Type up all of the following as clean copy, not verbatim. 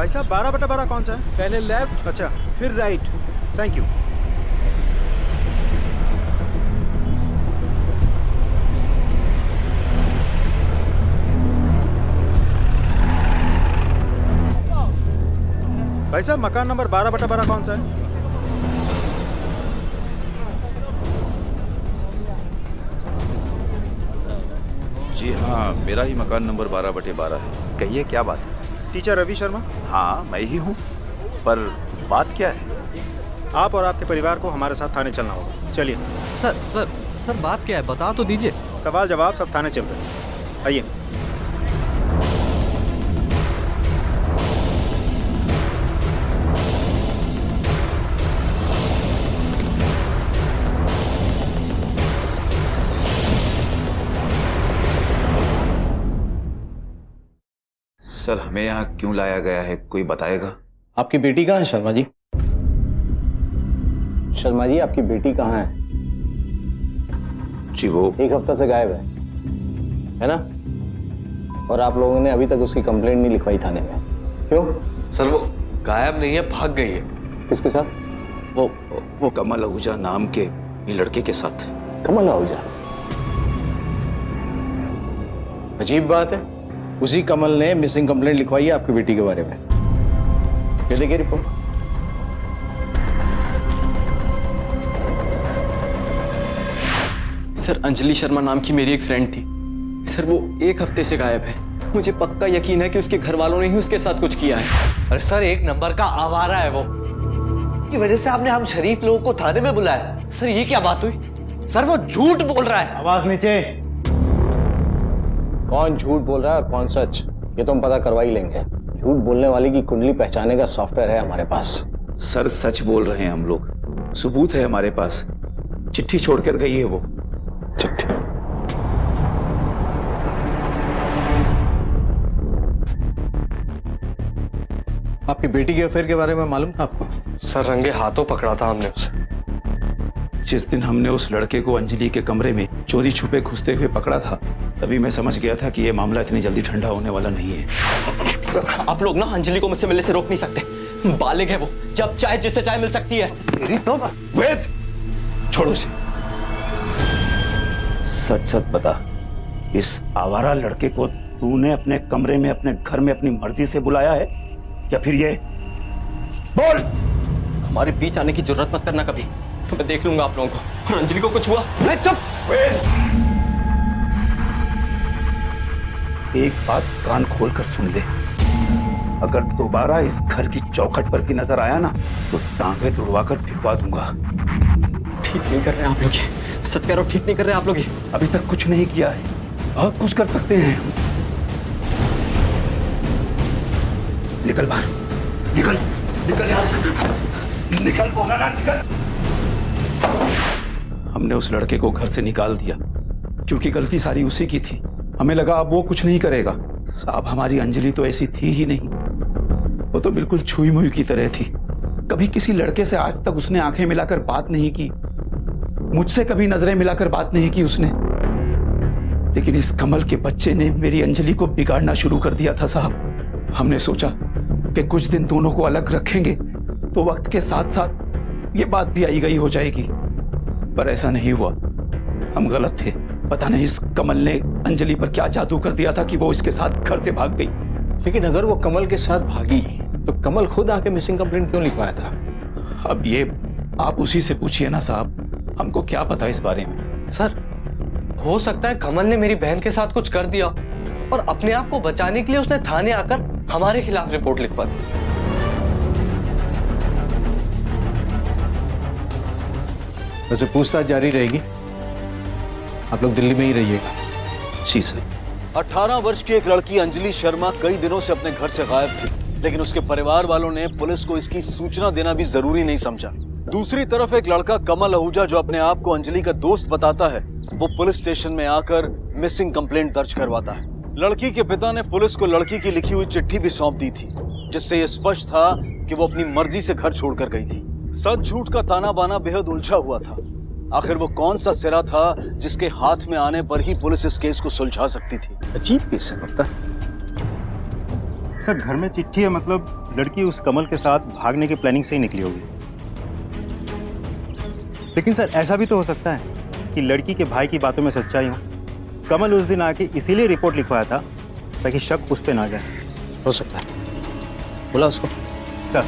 भाई साहब 12/12 कौन सा है? पहले लेफ्ट, अच्छा, फिर राइट। Thank you. भाई साहब मकान नंबर 12/12 कौन सा है? जी हाँ, मेरा ही मकान नंबर 12/12 है। कहिए क्या बात है? टीचर रवि शर्मा। हाँ मैं ही हूँ, पर बात क्या है? आप और आपके परिवार को हमारे साथ थाने चलना होगा। चलिए। सर सर सर बात क्या है, बता तो दीजिए। सवाल जवाब सब थाने चल रहे हैं। आइए। सर, हमें यहाँ क्यों लाया गया है, कोई बताएगा? आपकी बेटी कहाँ है शर्मा जी? शर्मा जी आपकी बेटी कहाँ है? जी वो एक हफ्ता से गायब है ना? और आप लोगों ने अभी तक उसकी कंप्लेंट नहीं लिखवाई थाने में, क्यों? सर वो गायब नहीं है, भाग गई है। किसके साथ? वो कमल आहूजा नाम के लड़के के साथ। कमल आहूजा? अजीब बात है, उसी कमल ने मिसिंग कंप्लेंट लिखवाई है आपकी बेटी के बारे में। ये देखिए रिपोर्ट। सर अंजलि शर्मा नाम की मेरी एक फ्रेंड थी सर, वो एक हफ्ते से गायब है। मुझे पक्का यकीन है कि उसके घर वालों ने ही उसके साथ कुछ किया है। अरे सर एक नंबर का आवारा है वो, की वजह से आपने हम शरीफ लोगों को थाने में बुलाया। सर ये क्या बात हुई? सर वो झूठ बोल रहा है। आवाज नीचे। कौन झूठ बोल रहा है और कौन सच, ये तो हम पता करवा ही लेंगे। झूठ बोलने वाले की कुंडली पहचाने का सॉफ्टवेयर है हमारे पास। सर सच बोल रहे हैं हम लोग, सबूत है हमारे पास। चिट्ठी छोड़कर गई है वो। चिट्ठी? आपकी बेटी के अफेयर के बारे में मालूम था आपको? सर रंगे हाथों पकड़ा था हमने उसे। जिस दिन हमने उस लड़के को अंजलि के कमरे में चोरी छुपे घुसते हुए पकड़ा था, तभी मैं समझ गया था कि ये मामला इतनी जल्दी ठंडा होने वाला नहीं है। आप लोग ना अंजलि को मुझसे मिलने से रोक नहीं सकते। बालिग है वो, जब चाहे जिससे चाहे मिल सकती है। तेरी तो वेद, छोड़ो उसे। सच सच बता, इस आवारा लड़के को तूने अपने कमरे में अपने घर में अपनी मर्जी से बुलाया है या फिर ये? बोल। हमारे बीच आने की जरूरत मत करना कभी, तो मैं देख लूंगा आप लोगों को। और अंजलि को कुछ हुआ? चुप। एक बात कान खोलकर सुन ले, अगर दोबारा इस घर की चौखट पर भी नजर आया ना तो टांगे तुड़वाकर फिरवा दूंगा। ठीक नहीं कर रहे आप लोग, सच कह रहा हूं, ठीक नहीं कर रहे आप लोग। अभी तक कुछ नहीं किया है, बहुत कुछ कर सकते हैं। निकल बाहर, निकल निकल यहां से, निकल बोला ना, निकल। हमने उस लड़के को घर से निकाल दिया क्योंकि गलती सारी उसी की थी। हमें लगा अब वो कुछ नहीं करेगा। साहब हमारी अंजलि तो ऐसी थी ही नहीं, वो तो बिल्कुल छुई मुई की तरह थी। कभी किसी लड़के से आज तक उसने आंखें मिलाकर बात नहीं की, मुझसे कभी नजरें मिलाकर बात नहीं की उसने। लेकिन इस कमल के बच्चे ने मेरी अंजलि को बिगाड़ना शुरू कर दिया था साहब। हमने सोचा कि कुछ दिन दोनों को अलग रखेंगे तो वक्त के साथ साथ ये बात भी आई गई हो जाएगी, पर ऐसा नहीं हुआ। हम गलत थे। पता नहीं इस कमल ने अंजलि पर क्या जादू कर दिया था कि वो इसके साथ घर से भाग गई। लेकिन अगर वो कमल के साथ भागी तो कमल खुद आके मिसिंग कंप्लेंट क्यों लिखवाया था? अब ये आप उसी से पूछिए ना साहब, हमको क्या पता इस बारे में। सर हो सकता है कमल ने मेरी बहन के साथ कुछ कर दिया और अपने आप को बचाने के लिए उसने थाने आकर हमारे खिलाफ रिपोर्ट लिखवा दी। वैसे पूछताछ जारी रहेगी, आप लोग दिल्ली में ही रहिएगा। जी सर। 18 वर्ष की एक लड़की अंजलि शर्मा कई दिनों से अपने घर से गायब थी, लेकिन उसके परिवार वालों ने पुलिस को इसकी सूचना देना भी जरूरी नहीं समझा। दूसरी तरफ एक लड़का कमल आहूजा जो अपने आप को अंजलि का दोस्त बताता है, वो पुलिस स्टेशन में आकर मिसिंग कंप्लेंट दर्ज करवाता है। लड़की के पिता ने पुलिस को लड़की की लिखी हुई चिट्ठी भी सौंप दी थी, जिससे यह स्पष्ट था कि वो अपनी मर्जी से घर छोड़कर गई थी। सच झूठ का ताना बाना बेहद उलझा हुआ था। आखिर वो कौन सा सिरा था जिसके हाथ में आने पर ही पुलिस इस केस को सुलझा सकती थी? अजीब केस है गुप्ता। सर घर में चिट्ठी है, मतलब लड़की उस कमल के साथ भागने की प्लानिंग से ही निकली होगी। लेकिन सर ऐसा भी तो हो सकता है कि लड़की के भाई की बातों में सच्चाई हो। कमल उस दिन आके इसीलिए रिपोर्ट लिखवाया था ताकि शक उस पर ना जाए। हो सकता है, बोला उसको। सर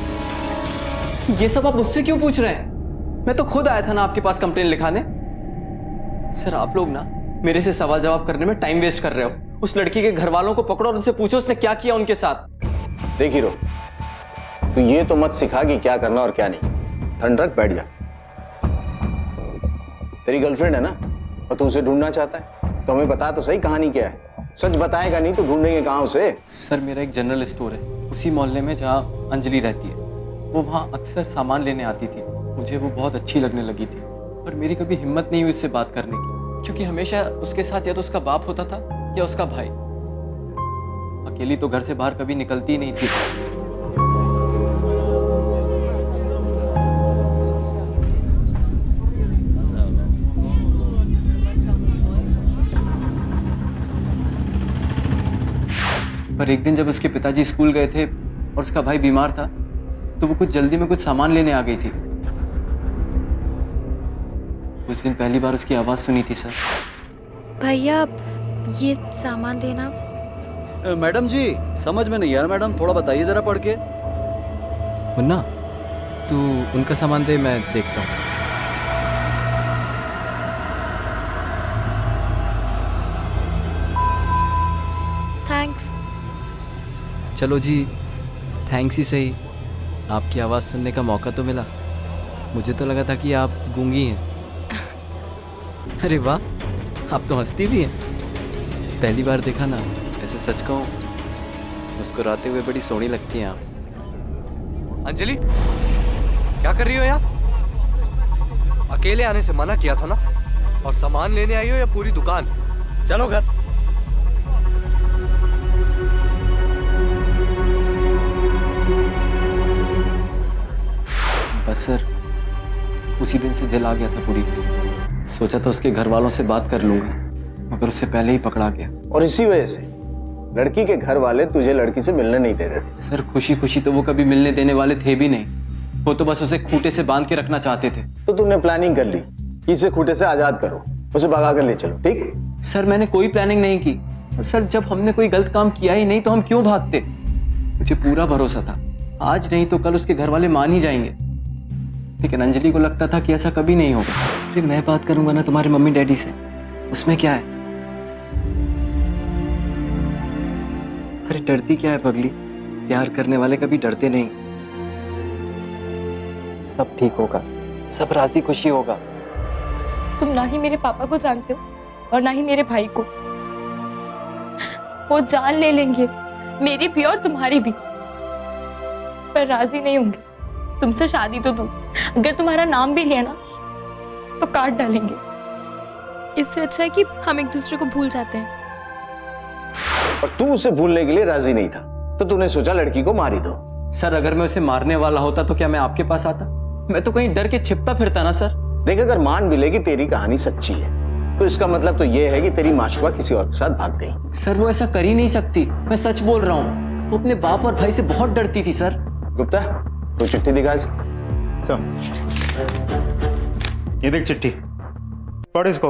ये सब आप मुझसे क्यों पूछ रहे हैं? मैं तो खुद आया था ना आपके पास कंप्लेन लिखाने। सर आप लोग ना मेरे से सवाल जवाब करने में टाइम वेस्ट कर रहे हो। उस लड़की के घर वालों को पकड़ो और उनसे पूछो उसने क्या किया उनके साथ। देख हीरो, तू ये तो मत सिखा कि क्या करना और क्या नहीं। ठंड रख, बैठ जा। तेरी गर्लफ्रेंड है ना, और तू उसे ढूंढना चाहता है तो हमें बता तो सही कहानी क्या है। सच बताएगा नहीं तो ढूंढेंगे कहाँ उसे। सर मेरा एक जनरल स्टोर है उसी मोहल्ले में जहाँ अंजलि रहती है। वो वहाँ अक्सर सामान लेने आती थी। मुझे वो बहुत अच्छी लगने लगी थी, पर मेरी कभी हिम्मत नहीं हुई उससे बात करने की, क्योंकि हमेशा उसके साथ या तो उसका बाप होता था या उसका भाई। अकेली तो घर से बाहर कभी निकलती ही नहीं थी। पर एक दिन जब उसके पिताजी स्कूल गए थे और उसका भाई बीमार था तो वो कुछ जल्दी में कुछ सामान लेने आ गई थी। उस दिन पहली बार उसकी आवाज सुनी थी सर। भैया ये सामान देना। मैडम जी समझ में नहीं यार मैडम, थोड़ा बताइए जरा पढ़ के। मुन्ना तू उनका सामान दे, मैं देखता हूँ। थैंक्स। चलो जी, थैंक्स ही सही, आपकी आवाज़ सुनने का मौका तो मिला। मुझे तो लगा था कि आप गूंगी हैं। अरे वाह, आप तो हंसती भी हैं। पहली बार देखा ना, ऐसे सच कहूँ मुस्कुराते हुए बड़ी सोहनी लगती हैं आप। अंजलि क्या कर रही हो यार? अकेले आने से मना किया था ना, और सामान लेने आई हो या पूरी दुकान? चलो घर। बस सर उसी दिन से दिल आ गया था पूरी पे। सोचा था उसके घर वालों से बात कर लूंगा, मगर उससे पहले ही पकड़ा गया। और इसी वजह से लड़की के घर वाले तुझे लड़की से मिलने नहीं दे रहे थे। सर खुशी खुशी तो वो कभी मिलने देने वाले थे भी नहीं। वो तो बस उसे खूंटे से बांध के रखना चाहते थे। तो तूने प्लानिंग कर ली कि इसे खूंटे से आजाद करो, उसे भगा कर ले चलो, ठीक? सर मैंने कोई प्लानिंग नहीं की। और सर जब हमने कोई गलत काम किया ही नहीं तो हम क्यों भागते? मुझे पूरा भरोसा था आज नहीं तो कल उसके घर वाले मान ही जाएंगे। लेकिन अंजलि को लगता था कि ऐसा कभी नहीं होगा। फिर मैं बात करूंगा ना तुम्हारे मम्मी डैडी से, उसमें क्या है? अरे डरती क्या है पगली, प्यार करने वाले कभी डरते नहीं। सब ठीक होगा, सब राजी खुशी होगा। तुम ना ही मेरे पापा को जानते हो और ना ही मेरे भाई को। वो जान ले लेंगे, मेरी भी और तुम्हारी भी, पर राजी नहीं होंगे तुमसे शादी तो दूर, अगर तुम्हारा नाम भी लिया ना तो काट डालेंगे। इससे अच्छा है कि हम एक दूसरे को भूल जाते हैं। और तू उसे भूलने के लिए राजी नहीं था तो तूने सोचा लड़की को मार ही दो। सर अगर मैं उसे मारने वाला होता तो क्या मैं आपके पास आता? मैं तो कहीं डर के छिपता फिरता ना सर। देख, अगर मान भी ले कि तेरी कहानी सच्ची है तो इसका मतलब तो यह है कि तेरी माशुका किसी और के साथ भाग गई। सर वो ऐसा कर ही नहीं सकती, मैं सच बोल रहा हूँ। वो अपने बाप और भाई से बहुत डरती थी सर। गुप्ता तो चिट्ठी दिखा इसे। ये देख चिट्ठी, पढ़ इसको।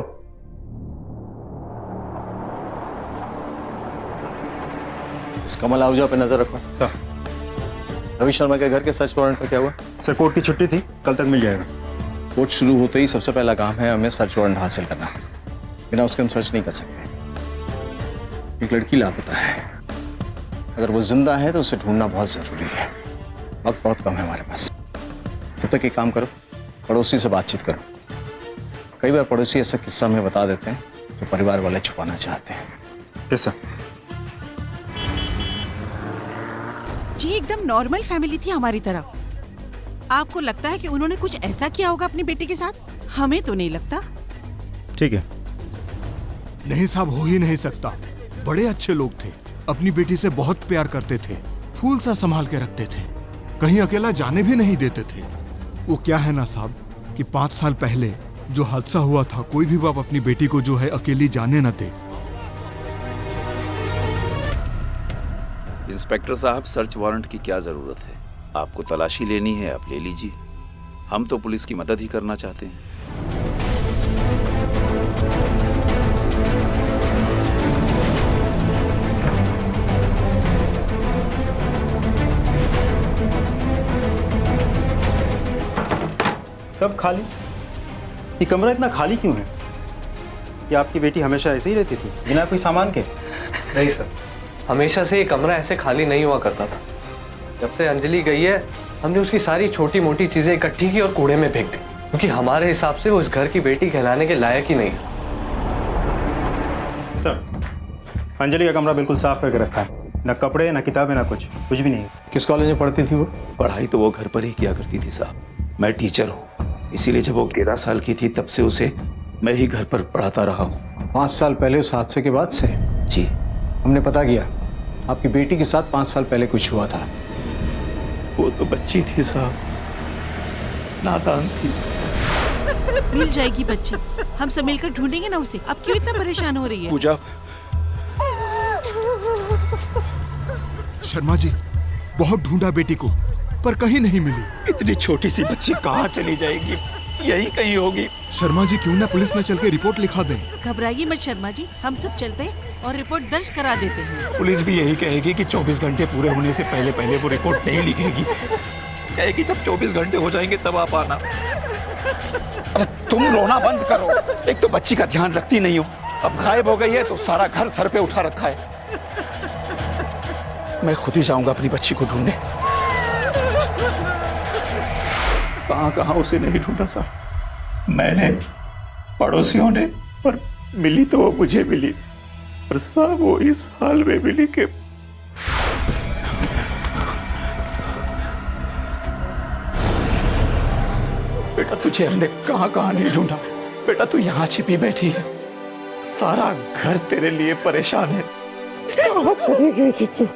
इस कमल आहूजा पे नजर रखो। सर रवि शर्मा के घर के सर्च वारंट पर क्या हुआ? सर कोर्ट की छुट्टी थी, कल तक मिल जाएगा। कोर्ट शुरू होते ही सबसे पहला काम है हमें सर्च वारंट हासिल करना। बिना उसके हम सर्च नहीं कर सकते। एक लड़की लापता है, अगर वो जिंदा है तो उसे ढूंढना बहुत जरूरी है। वक्त बहुत कम है हमारे पास। तब तक एक काम करो, पड़ोसी से बातचीत करो। कई बार पड़ोसी ऐसा किस्सा हमें बता देते हैं जो परिवार वाले छुपाना चाहते हैं। Yes sir. जी एकदम नॉर्मल फैमिली थी हमारी तरफ। आपको लगता है कि उन्होंने कुछ ऐसा किया होगा अपनी बेटी के साथ? हमें तो नहीं लगता। ठीक है। नहीं साहब, हो ही नहीं सकता। बड़े अच्छे लोग थे, अपनी बेटी से बहुत प्यार करते थे, फूल सा संभाल के रखते थे, कहीं अकेला जाने भी नहीं देते थे। वो क्या है ना साहब कि 5 साल पहले जो हादसा हुआ था, कोई भी बाप अपनी बेटी को जो है अकेली जाने न दे। इंस्पेक्टर साहब, सर्च वारंट की क्या जरूरत है? आपको तलाशी लेनी है, आप ले लीजिए। हम तो पुलिस की मदद ही करना चाहते हैं। सब खाली। ये कमरा इतना खाली क्यों है? कि आपकी बेटी हमेशा ऐसे ही रहती थी, बिना कोई सामान के? नहीं सर, हमेशा से ये कमरा ऐसे खाली नहीं हुआ करता था। जब से अंजलि गई है, हमने उसकी सारी छोटी मोटी चीजें इकट्ठी की और कूड़े में फेंक दी, क्योंकि हमारे हिसाब से वो इस घर की बेटी कहलाने के लायक ही नहीं है। सर, अंजलि का कमरा बिल्कुल साफ करके रखा है। न कपड़े, न किताबें, न कुछ भी नहीं है। किस कॉलेज में पढ़ती थी वो? पढ़ाई तो वो घर पर ही किया करती थी साहब। मैं टीचर हूँ, इसीलिए जब वो 11 साल की थी तब से उसे मैं ही घर पर पढ़ाता रहा हूँ। 5 साल पहले उस हादसे के बाद से? जी। हमने पता किया आपकी बेटी के साथ 5 साल पहले कुछ हुआ था। वो तो बच्ची थी साहब, नादान थी। मिल जाएगी बच्ची, हम सब मिलकर ढूंढेंगे ना उसे। अब क्यों इतना परेशान हो रही है? पूजा, शर्मा जी, बहुत ढूंढा बेटी को, पर कहीं नहीं मिली। इतनी छोटी सी बच्ची कहाँ चली जाएगी? यही कहीं होगी। शर्मा जी, क्यों ना पुलिस में चल के रिपोर्ट लिखा दें? घबराइए मत शर्मा जी, हम सब चलते हैं और रिपोर्ट दर्ज करा देते हैं। पुलिस भी यही कहेगी कि 24 घंटे पूरे होने से पहले पहले वो रिपोर्ट नहीं लिखेगी। कहेगी जब 24 घंटे हो जाएंगे तब आप आना। अरे तुम रोना बंद करो। एक तो बच्ची का ध्यान रखती नहीं हो, अब गायब हो गई है तो सारा घर सर पे उठा रखा है। मैं खुद ही जाऊंगा अपनी बच्ची को ढूंढने। कहां कहां उसे नहीं ढूंढा साहब। मैंने, पड़ोसियों ने, पर मिली तो वो मुझे मिली, पर साहब वो इस हाल में मिली कि बेटा तुझे हमने कहां कहां नहीं ढूंढा। बेटा तू यहां छिपी बैठी है, सारा घर तेरे लिए परेशान है। कहां चली गई थी तू?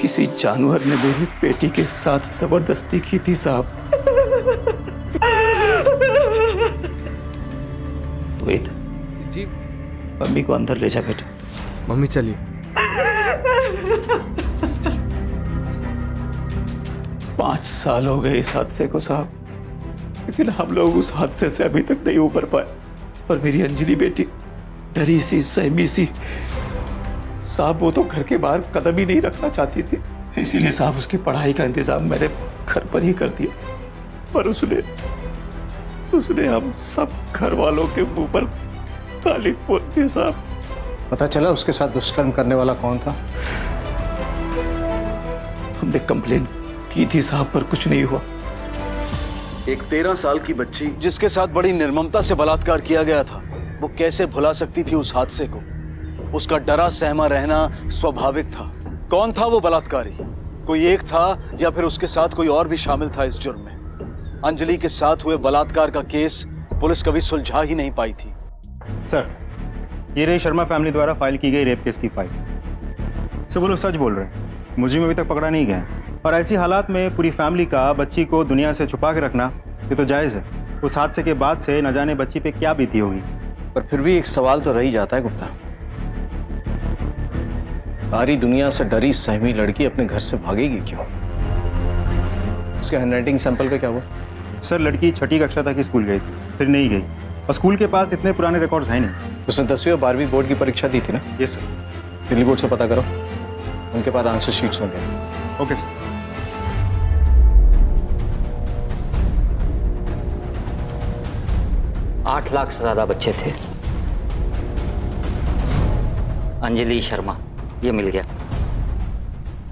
किसी जानवर ने मेरी बेटी के साथ जबरदस्ती की थी साहब। वेद जी। मम्मी को अंदर ले जा बेटा। मम्मी चलिए। 5 साल हो गए इस हादसे को साहब, लेकिन हम लोग उस हादसे से अभी तक नहीं उबर पाए। और मेरी अंजलि बेटी डरी सी, सहमी सी साहब, वो तो घर के बाहर कदम ही नहीं रखना चाहती थी। इसीलिए साहब उसकी पढ़ाई का इंतजाम मैंने घर पर ही कर दिया, पर उसने हम सब घर वालों के मुंह पर काली पोत दी साहब। पता चला उसके साथ दुष्कर्म करने वाला कौन था? हमने कंप्लेन की थी साहब, पर कुछ नहीं हुआ। एक 13 साल की बच्ची जिसके साथ बड़ी निर्ममता से बलात्कार किया गया था, वो कैसे भुला सकती थी उस हादसे को? उसका डरा सहमा रहना स्वाभाविक था। कौन था वो बलात्कारी? कोई एक था या फिर उसके साथ कोई और भी शामिल था इस जुर्म में? अंजलि के साथ हुए बलात्कार का केस पुलिस कभी सुलझा ही नहीं पाई थी। सर, ये रही शर्मा फैमिली द्वारा फाइल की गई रेप केस की फाइल। सब वो लोग सच बोल रहे हैं, मुझे अभी तक पकड़ा नहीं गया। और ऐसी हालात में पूरी फैमिली का बच्ची को दुनिया से छुपा के रखना ये तो जायज़ है। उस हादसे के बाद से न जाने बच्ची पे क्या बीती होगी। पर फिर भी एक सवाल तो रह ही जाता है गुप्ता, सारी दुनिया से डरी सहमी लड़की अपने घर से भागेगी क्यों? उसके हैंडराइटिंग सैंपल का क्या हुआ? सर, लड़की 6ठी कक्षा तक ही स्कूल गई थी, फिर नहीं गई। और स्कूल के पास इतने पुराने रिकॉर्ड्स हैं नहीं। उसने 10वीं और 12वीं बोर्ड की परीक्षा दी थी ना? Yes sir. दिल्ली बोर्ड से पता करो, उनके पास आंसर शीट्स होंगे। Okay sir. आठ लाख से ज्यादा बच्चे थे। अंजलि शर्मा, ये मिल गया,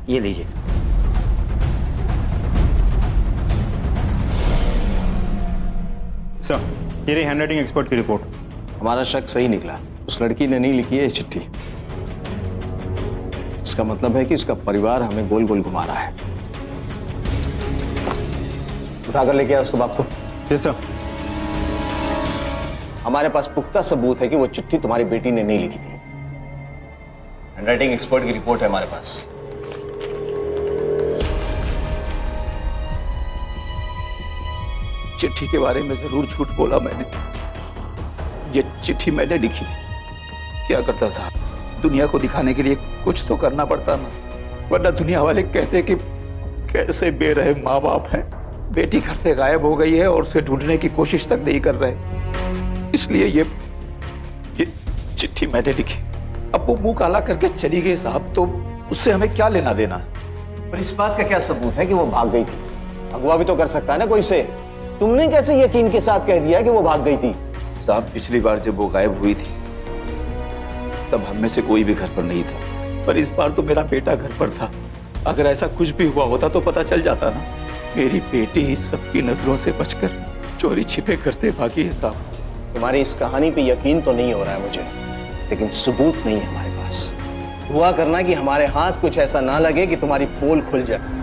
ये लीजिए। सर, ये रही हैंडराइटिंग एक्सपर्ट की रिपोर्ट। हमारा शक सही निकला, उस लड़की ने नहीं लिखी है ये चिट्ठी। इसका मतलब है कि उसका परिवार हमें गोल गोल घुमा रहा है। उठाकर लेके आया उसको बाप को। Yes sir. हमारे पास पुख्ता सबूत है कि वो चिट्ठी तुम्हारी बेटी ने नहीं लिखी थी। हैंडराइटिंग एक्सपर्ट की रिपोर्ट है हमारे पास। चिट्ठी के बारे में जरूर झूठ बोला मैंने, ये चिट्ठी मैंने लिखी थी। क्या करता साहब, दुनिया को दिखाने के लिए कुछ तो करना पड़ता ना, वरना दुनिया वाले कहते कि कैसे बेरहम माँ बाप हैं, बेटी घर से गायब हो गई है और उसे ढूंढने की कोशिश तक नहीं कर रहे। इसलिए ये चिट्ठी मैंने लिखी। अब वो मुंह काला करके चली गई साहब, तो उससे हमें क्या लेना देना। पर इस बात का क्या सबूत है कि वो भाग गई थी? अगवा भी तो कर सकता है ना कोई से। तुमने कैसे यकीन के साथ कह दिया कि वो भाग गई थी? साहब पिछली बार जब वो गायब हुई थी तब हम में से कोई भी घर पर नहीं था, पर इस बार तो मेरा बेटा घर पर था। अगर ऐसा कुछ भी हुआ होता तो पता चल जाता ना। मेरी बेटी सबकी नजरों से बचकर चोरी छिपे घर से भागी है साहब। तुम्हारी इस कहानी पे यकीन तो नहीं हो रहा है मुझे, लेकिन सबूत नहीं है हमारे पास। दुआ करना कि हमारे हाथ कुछ ऐसा ना लगे कि तुम्हारी पोल खुल जाए।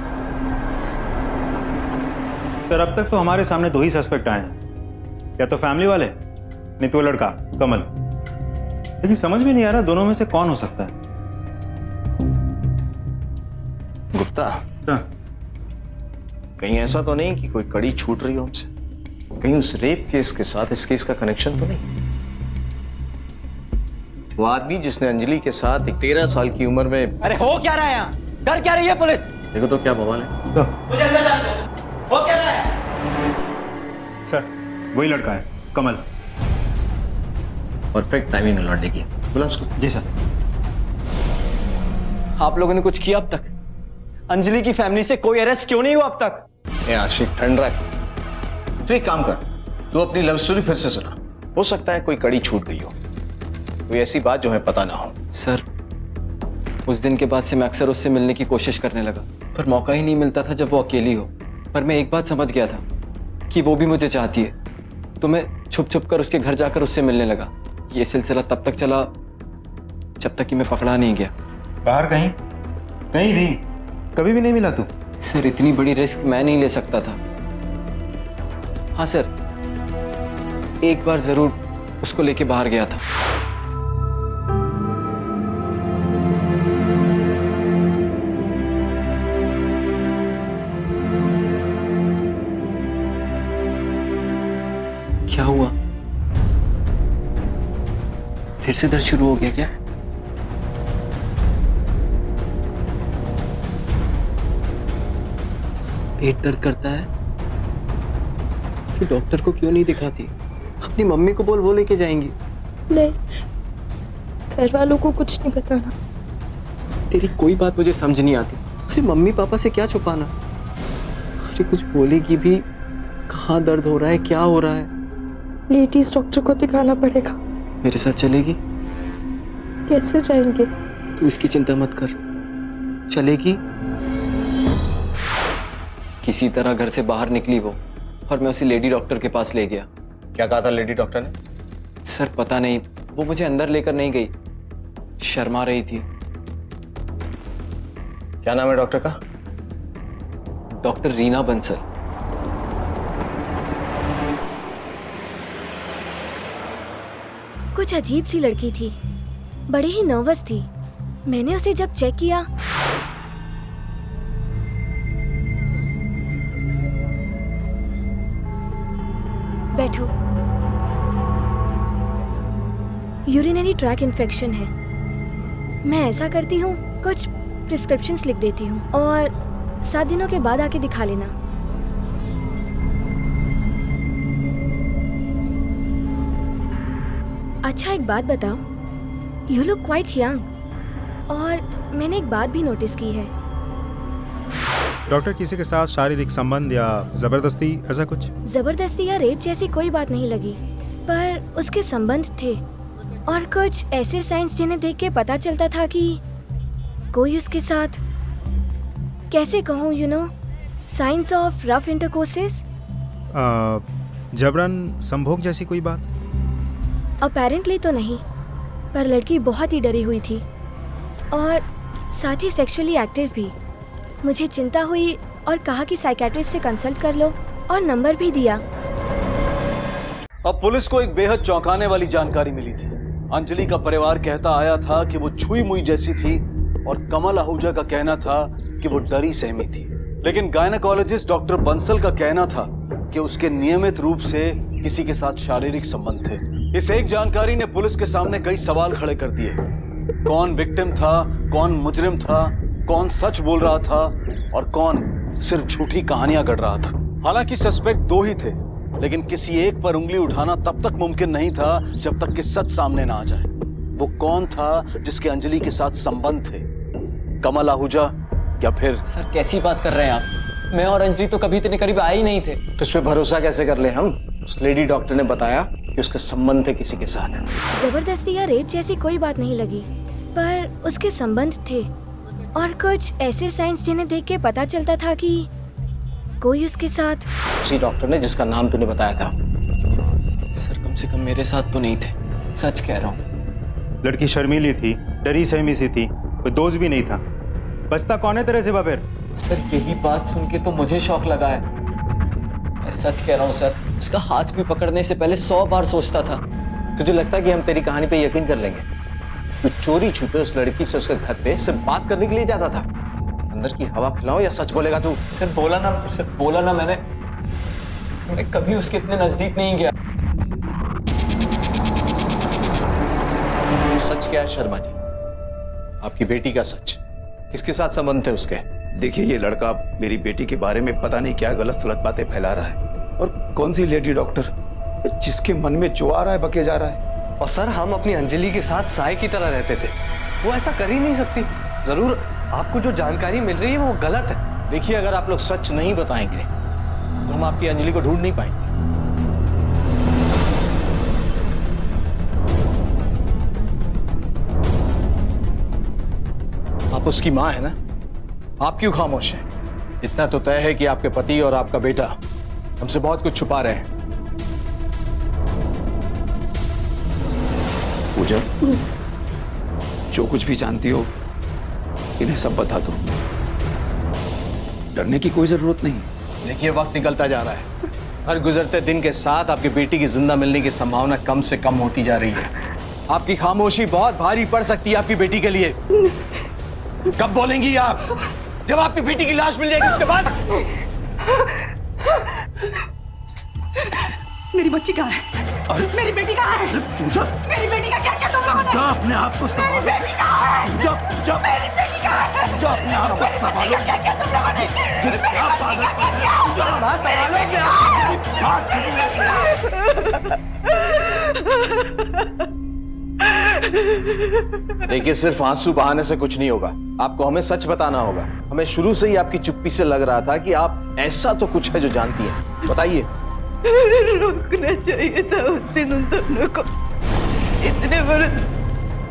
सर अब तक तो हमारे सामने 2 ही सस्पेक्ट आए हैं, या तो फैमिली वाले नहीं तो वो लड़का कमल। लेकिन समझ में नहीं आ रहा दोनों में से कौन हो सकता है। गुप्ता, कहीं ऐसा तो नहीं कि कोई कड़ी छूट रही हो हमसे? कहीं उस रेप केस के साथ इस केस का कनेक्शन तो नहीं? वो आदमी जिसने अंजलि के साथ एक 13 साल की उम्र में... अरे हो क्या रहा है यहाँ? डर क्या रही है पुलिस? देखो तो क्या बवाल है। मुझे अंदर जाने दो। हो क्या रहा है? सर वही लड़का है कमल। परफेक्ट टाइमिंग लौटने की। बुला उसको। जी सर। आप लोगों ने कुछ किया अब तक? अंजलि की फैमिली से कोई अरेस्ट क्यों नहीं हुआ अब तक? आशिक ठंड रख। तो एक काम कर, तू अपनी लव स्टोरी फिर से सुना। हो सकता है कोई कड़ी छूट गई हो, कोई ऐसी बात जो हमें पता ना हो। सर उस दिन के बाद से मैं अक्सर उससे मिलने की कोशिश करने लगा, पर मौका ही नहीं मिलता था जब वो अकेली हो। पर मैं एक बात समझ गया था कि वो भी मुझे चाहती है, तो मैं छुप छुप कर उसके घर जाकर उससे मिलने लगा। ये सिलसिला तब तक चला जब तक कि मैं पकड़ा नहीं गया। बाहर कहीं कहीं भी कभी भी नहीं मिला तू? सर इतनी बड़ी रिस्क मैं नहीं ले सकता था। हाँ सर, एक बार जरूर उसको लेके बाहर गया था। क्या हुआ? फिर से दर्द शुरू हो गया क्या? पेट दर्द करता है? फिर डॉक्टर को क्यों नहीं दिखाती? अपनी मम्मी को बोल, वो लेके जाएंगी। नहीं, घर वालों को कुछ नहीं बताना। तेरी कोई बात मुझे समझ नहीं आती। अरे मम्मी पापा से क्या छुपाना? अरे कुछ बोलेगी भी, कहाँ दर्द हो रहा है, क्या हो रहा है? लेडीज डॉक्टर को दिखाना पड़ेगा। मेरे साथ चलेगी? कैसे जाएंगे? तू इसकी चिंता मत कर, चलेगी। किसी तरह घर से बाहर निकली वो, और मैं उसे लेडी डॉक्टर के पास ले गया। क्या कहा था लेडी डॉक्टर ने? सर पता नहीं, वो मुझे अंदर लेकर नहीं गई, शर्मा रही थी। क्या नाम है डॉक्टर का? डॉक्टर रीना बंसल। कुछ अजीब सी लड़की थी, बड़ी ही नर्वस थी। मैंने उसे जब चेक किया, बैठो। यूरिनरी ट्रैक इन्फेक्शन है। मैं ऐसा करती हूँ, कुछ प्रिस्क्रिप्शंस लिख देती हूँ और 7 दिनों के बाद आके दिखा लेना। अच्छा एक बात बताओ, यू लुक क्वाइट यंग। और मैंने एक बात भी नोटिस की है। डॉक्टर किसी के साथ शारीरिक संबंध या जबरदस्ती ऐसा कुछ? जबरदस्ती या रेप जैसी कोई बात नहीं लगी, पर उसके संबंध थे और कुछ ऐसे साइंस जिन्हें देख के पता चलता था कि कोई उसके साथ, कैसे कहूँ, you know, science of rough intercourses. जबरन संभोग जैसी कोई बात? अपेरेंटली तो नहीं, पर लड़की बहुत ही डरी हुई थी और साथ ही सेक्सुअली एक्टिव भी। मुझे चिंता हुई और कहा कि साइकियाट्रिस्ट से कंसल्ट कर लो, और नंबर भी दिया। अब पुलिस को एक बेहद चौंकाने वाली जानकारी मिली थी। अंजलि का परिवार कहता आया था कि वो छुई मुई जैसी थी, और कमल आहूजा का कहना था कि वो डरी सहमी थी। लेकिन गायनेकोलॉजिस्ट डॉक्टर बंसल का कहना था कि उसके नियमित रूप से किसी के साथ शारीरिक संबंध थे। इस एक जानकारी ने पुलिस के सामने कई सवाल खड़े कर दिए। कौन विक्टिम था, कौन मुजरिम था, कौन सच बोल रहा था और कौन सिर्फ झूठी कहानियां गढ़ रहा था। हालांकि सस्पेक्ट दो ही थे, लेकिन किसी एक पर उंगली उठाना तब तक मुमकिन नहीं था जब तक कि सच सामने ना आ जाए। वो कौन था जिसके अंजलि के साथ संबंध थे? कमल आहूजा या फिर? सर कैसी बात कर रहे हैं आप? मैं और अंजलि तो कभी इतने करीब आए ही नहीं थे। तो इस पे भरोसा कैसे कर ले हम? उस लेडी डॉक्टर ने बताया कि उसके संबंध थे किसी के साथ। जबरदस्ती या रेप जैसी कोई बात नहीं लगी, पर उसके संबंध थे और कुछ ऐसे साइंस जिन्हें देख के पता चलता था कि कोई उसके साथ। उसी डॉक्टर ने जिसका नाम तूने बताया था। सर कम से कम मेरे साथ तो नहीं थे, सच कह रहा हूँ। लड़की शर्मीली थी, डरी सहमी सी थी, कोई दोस्त भी नहीं था। बचता कौन है तेरे सिवा फिर? सर यही बात सुन के तो मुझे शौक लगा है। मैं सच कह रहा हूँ सर, उसका हाथ भी पकड़ने से पहले 100 बार सोचता था। तुझे लगता है कि हम तेरी कहानी पे यकीन कर लेंगे? तू चोरी छुपे उस लड़की से उसके घर पे सिर्फ बात करने के लिए जाता था। अंदर की हवा खिलाओ या सच बोलेगा तू? सर बोला ना मैं कभी उसके इतने नजदीक नहीं गया। सच क्या है शर्मा जी? आपकी बेटी का सच? किसके साथ संबंध थे उसके? देखिए, ये लड़का मेरी बेटी के बारे में पता नहीं क्या गलत सलत बातें फैला रहा है। और कौन सी लेडी डॉक्टर, जिसके मन में जो आ रहा है बके जा रहा है। और सर हम अपनी अंजलि के साथ साय की तरह रहते थे, वो ऐसा कर ही नहीं सकती। जरूर आपको जो जानकारी मिल रही है वो गलत है। देखिए, अगर आप लोग सच नहीं बताएंगे तो हम आपकी अंजलि को ढूंढ नहीं पाएंगे। आप उसकी मां है ना? आप क्यों खामोश हैं? इतना तो तय है कि आपके पति और आपका बेटा हमसे बहुत कुछ छुपा रहे हैं। पूजा, जो कुछ भी जानती हो इन्हें सब बता दो। डरने की कोई जरूरत नहीं। देखिए, वक्त निकलता जा रहा है। हर गुजरते दिन के साथ आपकी बेटी की जिंदा मिलने की संभावना कम से कम होती जा रही है। आपकी खामोशी बहुत भारी पड़ सकती है आपकी बेटी के लिए। कब बोलेंगी आप? जब आपकी बेटी की लाश मिल जाएगी उसके बाद। मेरी बच्ची कहाँ है? मेरी बेटी कहाँ है? मेरी बेटी का क्या किया तुम लोगों ने? अपने आप को मेरी बेटी कहाँ है? मेरी बेटी कहाँ है? अपने आप को मेरी बेटी का क्या किया तुम लोगों ने? मेरी बेटी का क्या किया? देखिए, सिर्फ आंसू बहाने से कुछ नहीं होगा। आपको हमें सच बताना होगा। हमें शुरू से ही आपकी चुप्पी से लग रहा था कि आप ऐसा तो कुछ है जो जानती हैं। बताइए। रुकना चाहिए था उस दिन उन दोनों को। इतने बरस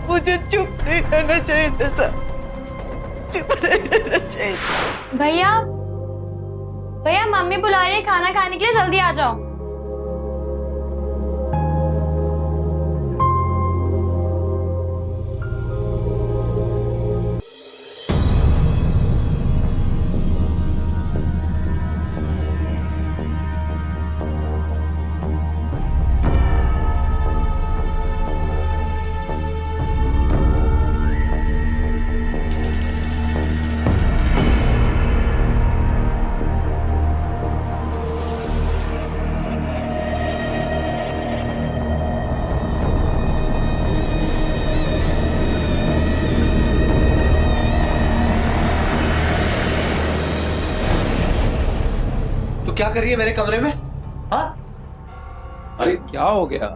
मुझे चुप नहीं रहना चाहिए था सर, चुप नहीं रहना चाहिए। भैया मम्मी बुला रही है खाना खाने के लिए, जल्दी आ जाओ। क्या कर रही है मेरे कमरे में? हाँ? अरे क्या हो गया?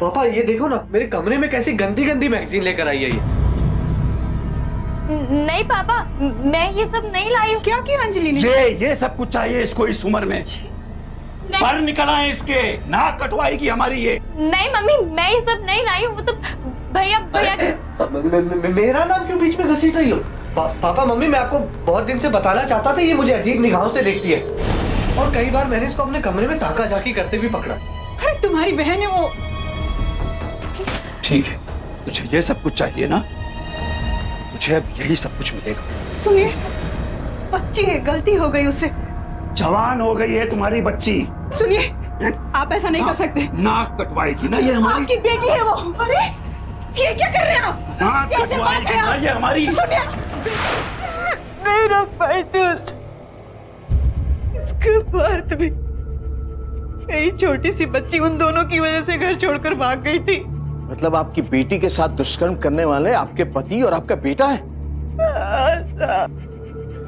पापा ये देखो ना, मेरे कमरे में कैसी गंदी गंदी मैगजीन लेकर आई है ये। नहीं पापा, मैं ये सब नहीं लाई हूँ। क्या किया अंजलि ने? ये सब कुछ चाहिए इसको इस उम्र में? पर निकल आए इसके, नाक कटवाएगी हमारी ये। नहीं मम्मी, मैं ये सब नहीं लाई हूँ। वो तो भैया मेरा नाम क्यों बीच में घसीट रही हो? पापा मम्मी, मैं आपको बहुत दिन से बताना चाहता था, ये मुझे अजीब निगाहों से देखती है और कई बार मैंने इसको अपने कमरे में ताका झाकी करते भी पकड़ा। अरे तुम्हारी बहन है वो। ठीक है, तुझे ये सब कुछ चाहिए ना? तुझे अब यही सब कुछ मिलेगा। सुनिए, बच्ची है, गलती हो गई उससे। जवान हो गई है तुम्हारी बच्ची। सुनिए, आप ऐसा नहीं कर सकते। नाक कटवाएगी ना ये हमारी। आपकी बेटी है वो। अरे ये क्या कर रहे हैं आप? नाक कटवाएगी ना ये हमारी। सुनिए, नहीं रोक पाई थी उसके बाद भी मेरी छोटी सी बच्ची उन दोनों की वजह से घर छोड़कर भाग गई थी। मतलब आपकी बेटी के साथ दुष्कर्म करने वाले आपके पति और आपका बेटा है?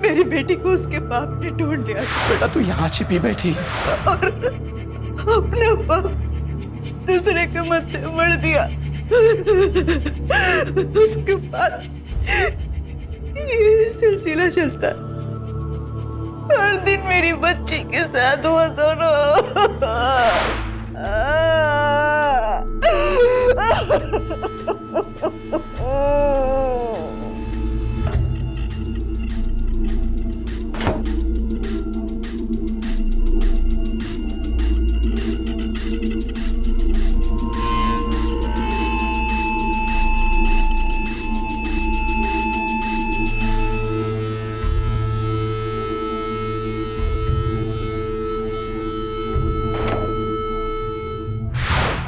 मेरी बेटी को उसके बाप ने ढूंढ लिया बेटा तू यहाँ छिपी बैठी और अपना बाप दूसरे के मत्थे मर दिया। उसके बाद ये सिलसिला चलता, हर दिन मेरी बच्ची के साथ वो दोनों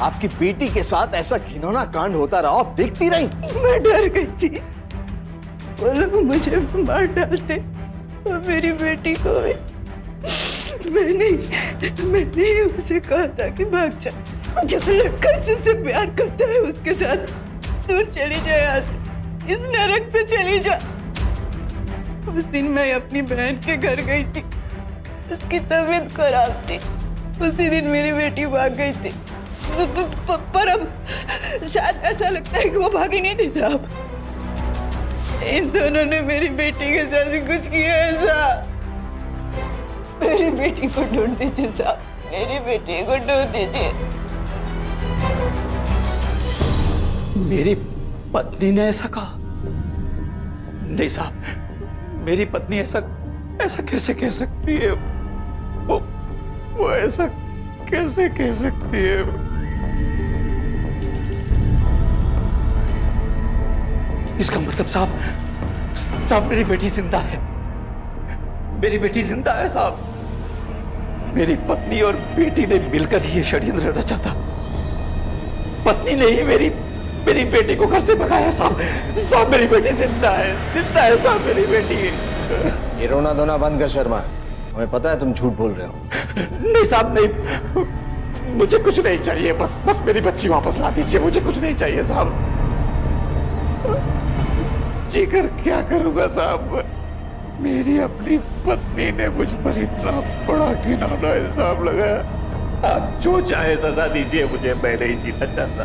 आपकी बेटी के साथ ऐसा घिनौना कांड होता रहा, आप देखती रही। मैं डर गई थी, बोलो मुझे मार डालते और मेरी बेटी को भी। मैंने उसे कहा था कि भाग जा, जो लड़का जिससे प्यार करता है उसके साथ दूर चली जाए, यहाँ से, इस नरक से चली जा। उस दिन मैं अपनी बहन के घर गई थी, उसकी तबीयत खराब थी। उसी दिन मेरी बेटी भाग गई थी, पर अब शायद ऐसा लगता है कि वो भागी नहीं थी साहब। इन दोनों ने मेरी बेटी के साथ कुछ किया ऐसा। मेरी बेटी को ढूंढ दीजिए साहब, मेरी बेटी को ढूंढ दीजिए। मेरी पत्नी ने ऐसा कहा? नहीं साहब, मेरी पत्नी ऐसा कैसे कह सकती है? वो ऐसा कैसे कह सकती है? इसका मतलब साहब मेरी बेटी जिंदा है। मेरी बेटी जिंदा है साहब। मेरी पत्नी और बेटी ने मिलकर ये षड्यंत्र रचा था। पत्नी ने ही मेरी बेटी को घर से भगाया साहब। मेरी बेटी जिंदा है साहब, मेरी बेटी। ये रोना धोना बंद कर शर्मा, हमें पता है तुम झूठ बोल रहे हो। नहीं साहब नहीं, मुझे कुछ नहीं चाहिए, बस मेरी बच्ची वापस ला दीजिए, मुझे कुछ नहीं चाहिए साहब। जीकर क्या करूंगा साहब, मेरी अपनी पत्नी ने मुझ पर इतना बड़ा घिनौना इल्जाम लगाया। आप जो चाहे सजा दीजिए मुझे, मैं नहीं जीना चाहता,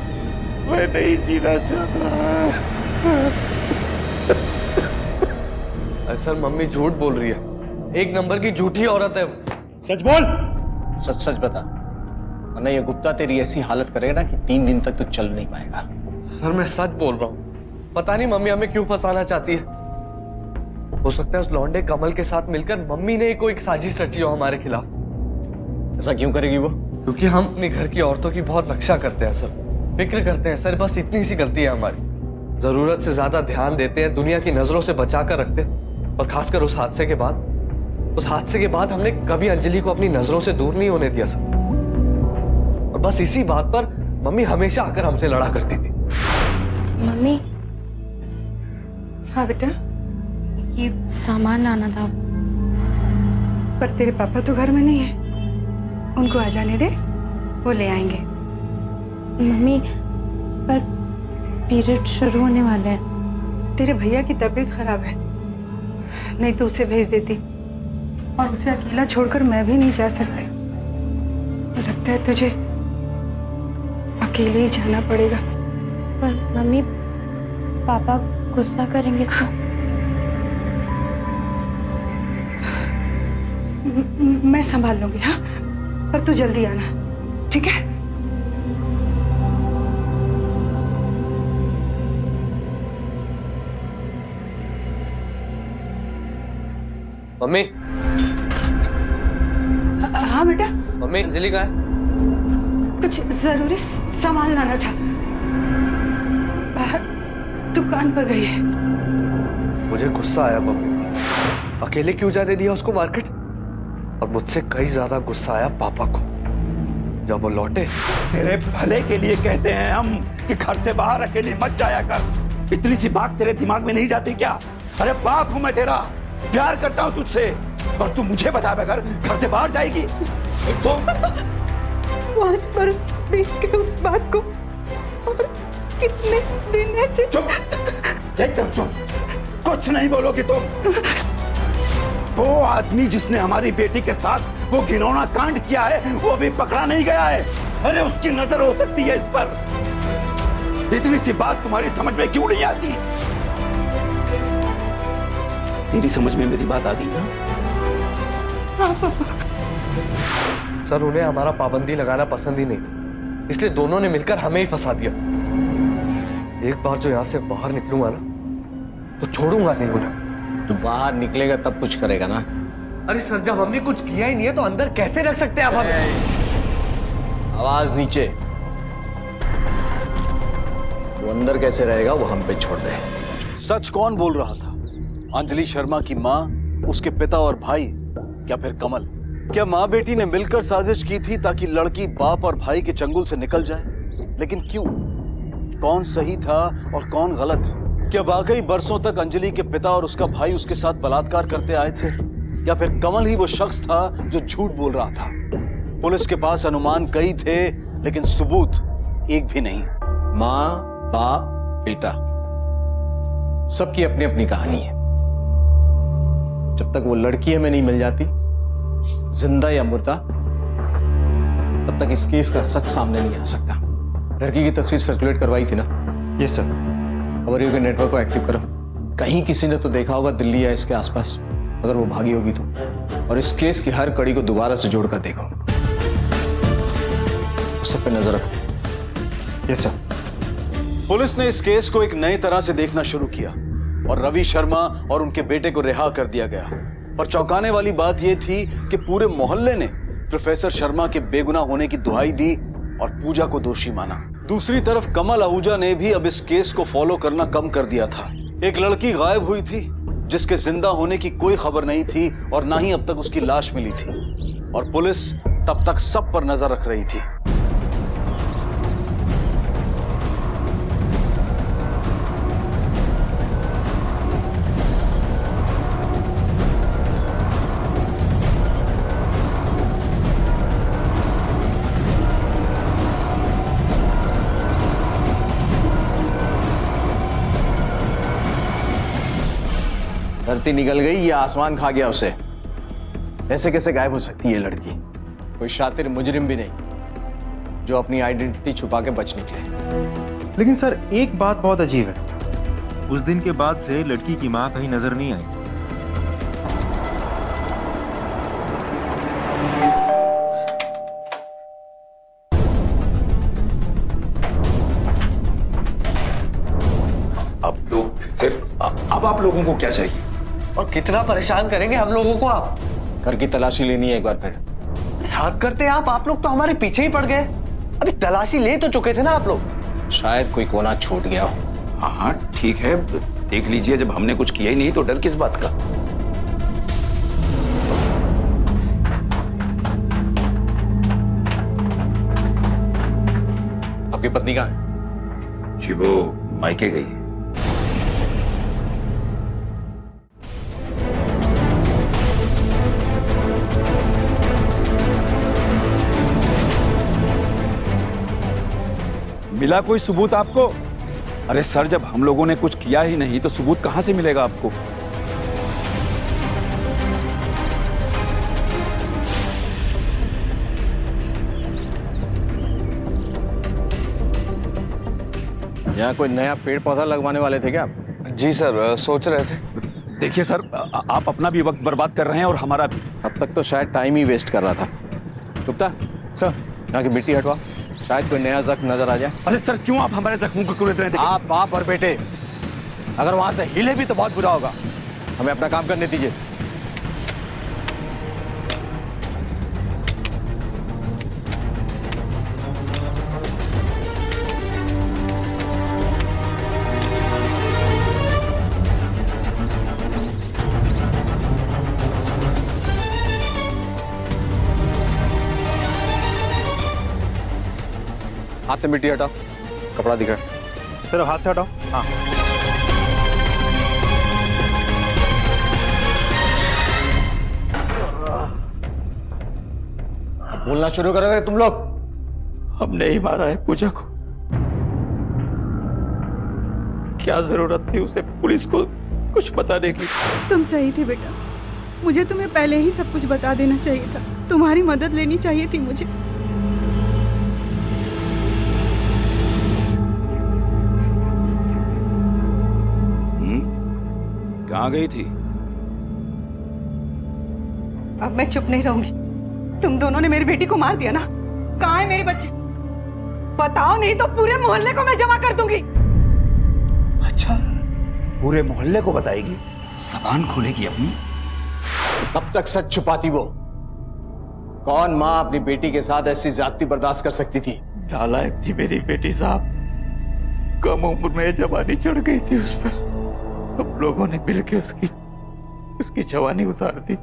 मैं नहीं जीना चाहता। सर मम्मी झूठ बोल रही है, एक नंबर की झूठी औरत है। सच बोल, सच बता, वरना ये गुप्ता तेरी ऐसी हालत करेगा ना कि 3 दिन तक तो चल नहीं पाएगा। सर मैं सच बोल रहा हूँ, पता नहीं मम्मी हमें क्यों फंसाना चाहती है। हो सकता है उस लौंडे कमल के साथ मिलकर मम्मी ने कोई साजिश रची हो हमारे खिलाफ। ऐसा क्यों करेगी वो? क्योंकि हम अपने घर की औरतों की बहुत रक्षा करते हैं सर, फिक्र करते हैं सर, बस इतनी सी गलती है हमारी। जरूरत से ज्यादा ध्यान देते हैं, दुनिया की नजरों से बचा कर रखते हैं। और खासकर उस हादसे के बाद हमने कभी अंजलि को अपनी नजरों से दूर नहीं होने दिया सर। और बस इसी बात पर मम्मी हमेशा आकर हमसे लड़ा करती थी। मम्मी, हाँ बेटा, ये सामान लाना था। पर तेरे पापा तो घर में नहीं है, उनको आ जाने दे, वो ले आएंगे। मम्मी, पर पीरियड शुरू होने वाले हैं। तेरे भैया की तबीयत खराब है, नहीं तो उसे भेज देती, और उसे अकेला छोड़कर मैं भी नहीं जा सकती। लगता है तुझे अकेले ही जाना पड़ेगा। पर मम्मी, पापा गुस्सा करेंगे तो? मैं संभाल लूंगी, हाँ, पर तू जल्दी आना, ठीक है? मम्मी। हाँ बेटा। मम्मी अंजलि कहाँ है? कुछ जरूरी सामान लाना था, बाहर दुकान पर गई है। मुझे गुस्सा आया मम्मी, अकेले क्यों जाने दिया उसको मार्केट। और मुझसे कई ज्यादा गुस्सा आया पापा को जब वो लौटे। तेरे भले के लिए कहते हैं हम कि घर से बाहर अकेले मत जाया कर। इतनी सी बात तेरे दिमाग में नहीं जाती क्या? अरे बाप हूं मैं तेरा, प्यार करता हूं तुझसे, और तू मुझे बताए बगैर घर से बाहर जाएगी? 5 बरस बीत गए उस बात को, और कितने दिन ऐसे। चुप, एकदम चुप, कुछ नहीं बोलोगी तुम। वो आदमी जिसने हमारी बेटी के साथ वो घिनौना कांड किया है, वो अभी पकड़ा नहीं गया है। अरे उसकी नजर हो सकती है इस पर। इतनी सी बात तुम्हारी समझ में क्यों नहीं आती? तेरी समझ में मेरी बात आ गई ना? सर, उन्हें हमारा पाबंदी लगाना पसंद ही नहीं था, इसलिए दोनों ने मिलकर हमें ही फंसा दिया। एक बार जो यहाँ से बाहर निकलूंगा ना, तो छोड़ूंगा नहीं उन्हें। तो बाहर निकलेगा तब कुछ करेगा ना? अरे सर, जब हमने कुछ किया ही नहीं है तो अंदर कैसे रख सकते हैं आप हमें? आवाज नीचे। वो अंदर कैसे रहेगा वो हम पे छोड़ दे। सच कौन बोल रहा था? अंजलि शर्मा की माँ, उसके पिता और भाई, या फिर कमल? क्या माँ बेटी ने मिलकर साजिश की थी ताकि लड़की बाप और भाई के चंगुल से निकल जाए? लेकिन क्यों? कौन सही था और कौन गलत? क्या वाकई बरसों तक अंजलि के पिता और उसका भाई उसके साथ बलात्कार करते आए थे, या फिर कमल ही वो शख्स था जो झूठ बोल रहा था? पुलिस के पास अनुमान कई थे, लेकिन सबूत एक भी नहीं। माँ, बाप, बेटा, सबकी अपनी अपनी कहानी है। जब तक वो लड़की हमें नहीं मिल जाती, जिंदा या मुर्दा, तब तक इस केस का सच सामने नहीं आ सकता। लड़की की तस्वीर सर्कुलेट करवाई थी ना? Yes sir. खबरियों के नेटवर्क को एक्टिव करो। कहीं किसी ने तो देखा होगा दिल्ली या इसके आसपास, अगर वो भागी होगी तो। और इस केस की हर कड़ी को दोबारा से जोड़कर देखो। उस सब पे नजर रखो। Yes sir. पुलिस ने इस केस को एक नई तरह से देखना शुरू किया और रवि शर्मा और उनके बेटे को रिहा कर दिया गया। पर चौंकाने वाली बात यह थी कि पूरे मोहल्ले ने प्रोफेसर शर्मा के बेगुनाह होने की दुहाई दी और पूजा को दोषी माना। दूसरी तरफ कमल आहूजा ने भी अब इस केस को फॉलो करना कम कर दिया था। एक लड़की गायब हुई थी जिसके जिंदा होने की कोई खबर नहीं थी और ना ही अब तक उसकी लाश मिली थी, और पुलिस तब तक सब पर नजर रख रही थी। धरती निकल गई या आसमान खा गया उसे? ऐसे कैसे गायब हो सकती है लड़की? कोई शातिर मुजरिम भी नहीं जो अपनी आइडेंटिटी छुपा के बच निकले। लेकिन सर, एक बात बहुत अजीब है। उस दिन के बाद से लड़की की मां कहीं नजर नहीं आई। अब लोग सिर्फ अब आप लोगों को क्या चाहिए? और कितना परेशान करेंगे हम लोगों को आप? घर की तलाशी लेनी है एक बार फिर। हद करते हैं आप लोग तो हमारे पीछे ही पड़ गए। अभी तलाशी ले तो चुके थे ना आप लोग। शायद कोई कोना छूट गया हो। हाँ ठीक है, देख लीजिए। जब हमने कुछ किया ही नहीं तो डर किस बात का? आपकी पत्नी कहाँ है? जी वो मायके गई। मिला कोई सबूत आपको? अरे सर, जब हम लोगों ने कुछ किया ही नहीं तो सबूत कहां से मिलेगा आपको? यहाँ कोई नया पेड़ पौधा लगवाने वाले थे क्या आप? जी सर, सोच रहे थे। देखिए सर, आप अपना भी वक्त बर्बाद कर रहे हैं और हमारा भी। अब तक तो शायद टाइम ही वेस्ट कर रहा था। गुप्ता सर, यहाँ की मिट्टी हटवा, शायद कोई नया जख्म नजर आ जाए। अरे सर, क्यों आप हमारे जख्मों को कुरेद रहे थे? आप बाप और बेटे अगर वहां से हिले भी तो बहुत बुरा होगा। हमें अपना काम करने दीजिए। हाथ से मिट्टी हटाओ, कपड़ा दिख रहा है। इस तरफ हाथ से हटाओ। हाँ। बोलना शुरू करोगे तुम लोग? हमने ही मारा है पूजा को। क्या जरूरत थी उसे पुलिस को कुछ बताने की? तुम सही थे बेटा, मुझे तुम्हें पहले ही सब कुछ बता देना चाहिए था। तुम्हारी मदद लेनी चाहिए थी मुझे। कहाँ गई थी? अब मैं चुप नहीं रहूंगी। तुम दोनों ने मेरी बेटी को मार दिया ना। कहाँ है मेरे बच्चे? बताओ, नहीं तो पूरे मोहल्ले को मैं जमा कर दूंगी। अच्छा, पूरे मोहल्ले को बताएगी? जबान खोलेगी अपनी? कब तक सच छुपाती वो? कौन माँ अपनी बेटी के साथ ऐसी ज्यादती बर्दाश्त कर सकती थी? नालायक थी मेरी बेटी साहब। कम उम्र में जवानी चढ़ गई थी उस पर। हम लोगों ने मिलकर उसकी जवानी उतार दी।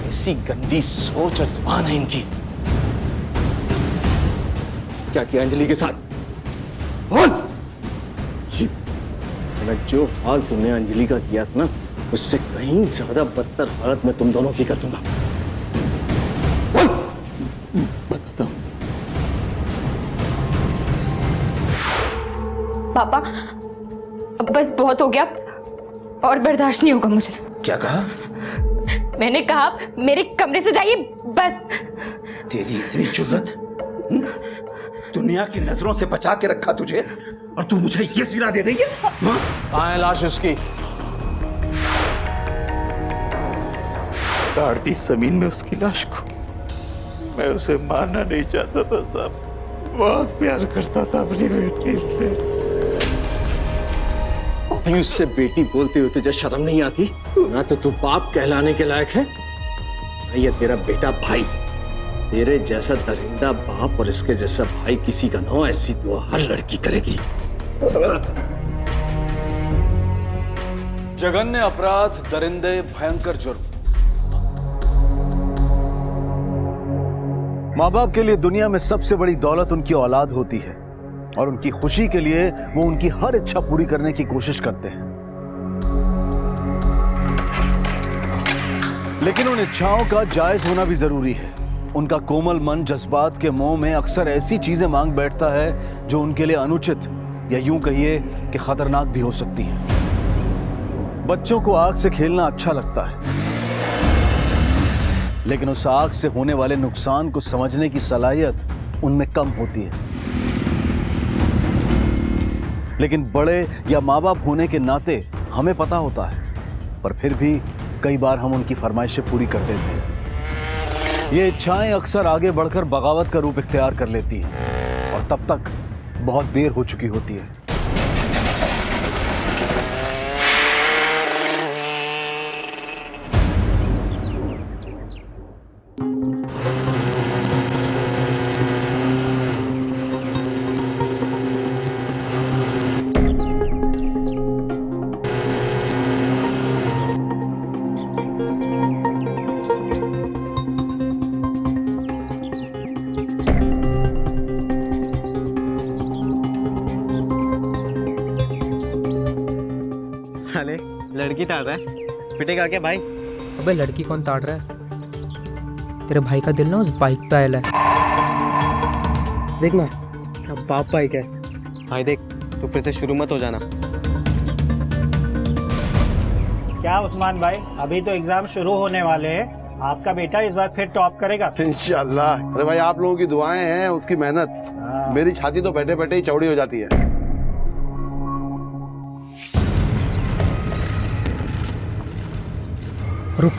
ऐसी गंदी सोच और जुबान है इनकी। क्या किया अंजलि के साथ? बोल। अगर जो हाल तुमने अंजलि का किया था ना, उससे कहीं ज्यादा बदतर हालत में तुम दोनों की कर दूंगा। बोल। बताता हूं। पापा, अब बस बहुत हो गया, और बर्दाश्त नहीं होगा मुझे। क्या कहा? मैंने कहा मेरे कमरे से जाइए, बस। तेरी इतनी जुर्रत? दुनिया की नजरों से बचा के रखा तुझे, और तू मुझे ये सिला दे रही है? कहाँ है लाश उसकी? गाड़ दी जमीन में उसकी लाश को। मैं उसे मारना नहीं चाहता था साहब, बहुत प्यार करता था अपनी बेटी से। उससे बेटी बोलते हुए तुझे शर्म नहीं आती? ना तो तू बाप कहलाने के लायक है, ना ये तेरा बेटा भाई। तेरे जैसा दरिंदा बाप और इसके जैसा भाई किसी का ना हो, ऐसी दुआ हर लड़की करेगी। जघन्य अपराध, दरिंदे, भयंकर जुर्म। माँ बाप के लिए दुनिया में सबसे बड़ी दौलत उनकी औलाद होती है, और उनकी खुशी के लिए वो उनकी हर इच्छा पूरी करने की कोशिश करते हैं। लेकिन उन इच्छाओं का जायज होना भी जरूरी है। उनका कोमल मन जज्बात के मोह में अक्सर ऐसी चीजें मांग बैठता है जो उनके लिए अनुचित, या यूं कहिए कि खतरनाक भी हो सकती हैं। बच्चों को आग से खेलना अच्छा लगता है, लेकिन उस आग से होने वाले नुकसान को समझने की सलाहियत उनमें कम होती है। लेकिन बड़े या माँ बाप होने के नाते हमें पता होता है, पर फिर भी कई बार हम उनकी फरमाइशें पूरी कर देते हैं। ये इच्छाएं अक्सर आगे बढ़कर बगावत का रूप इख्तियार कर लेती हैं, और तब तक बहुत देर हो चुकी होती है। साले लड़की ताड़ रहा है, पिटेगा क्या भाई? अबे लड़की कौन ताड़ रहा है? तेरे भाई का दिल ना उस बाइक पे आया है। देखना अब बाप बाइक है भाई। देख, तू फिर से शुरू मत हो जाना। क्या उस्मान भाई, अभी तो एग्जाम शुरू होने वाले हैं, आपका बेटा इस बार फिर टॉप करेगा। इंशाल्लाह। अरे भाई, आप लोगों की दुआएं हैं, उसकी मेहनत। मेरी छाती तो बैठे बैठे ही चौड़ी हो जाती है। रुक,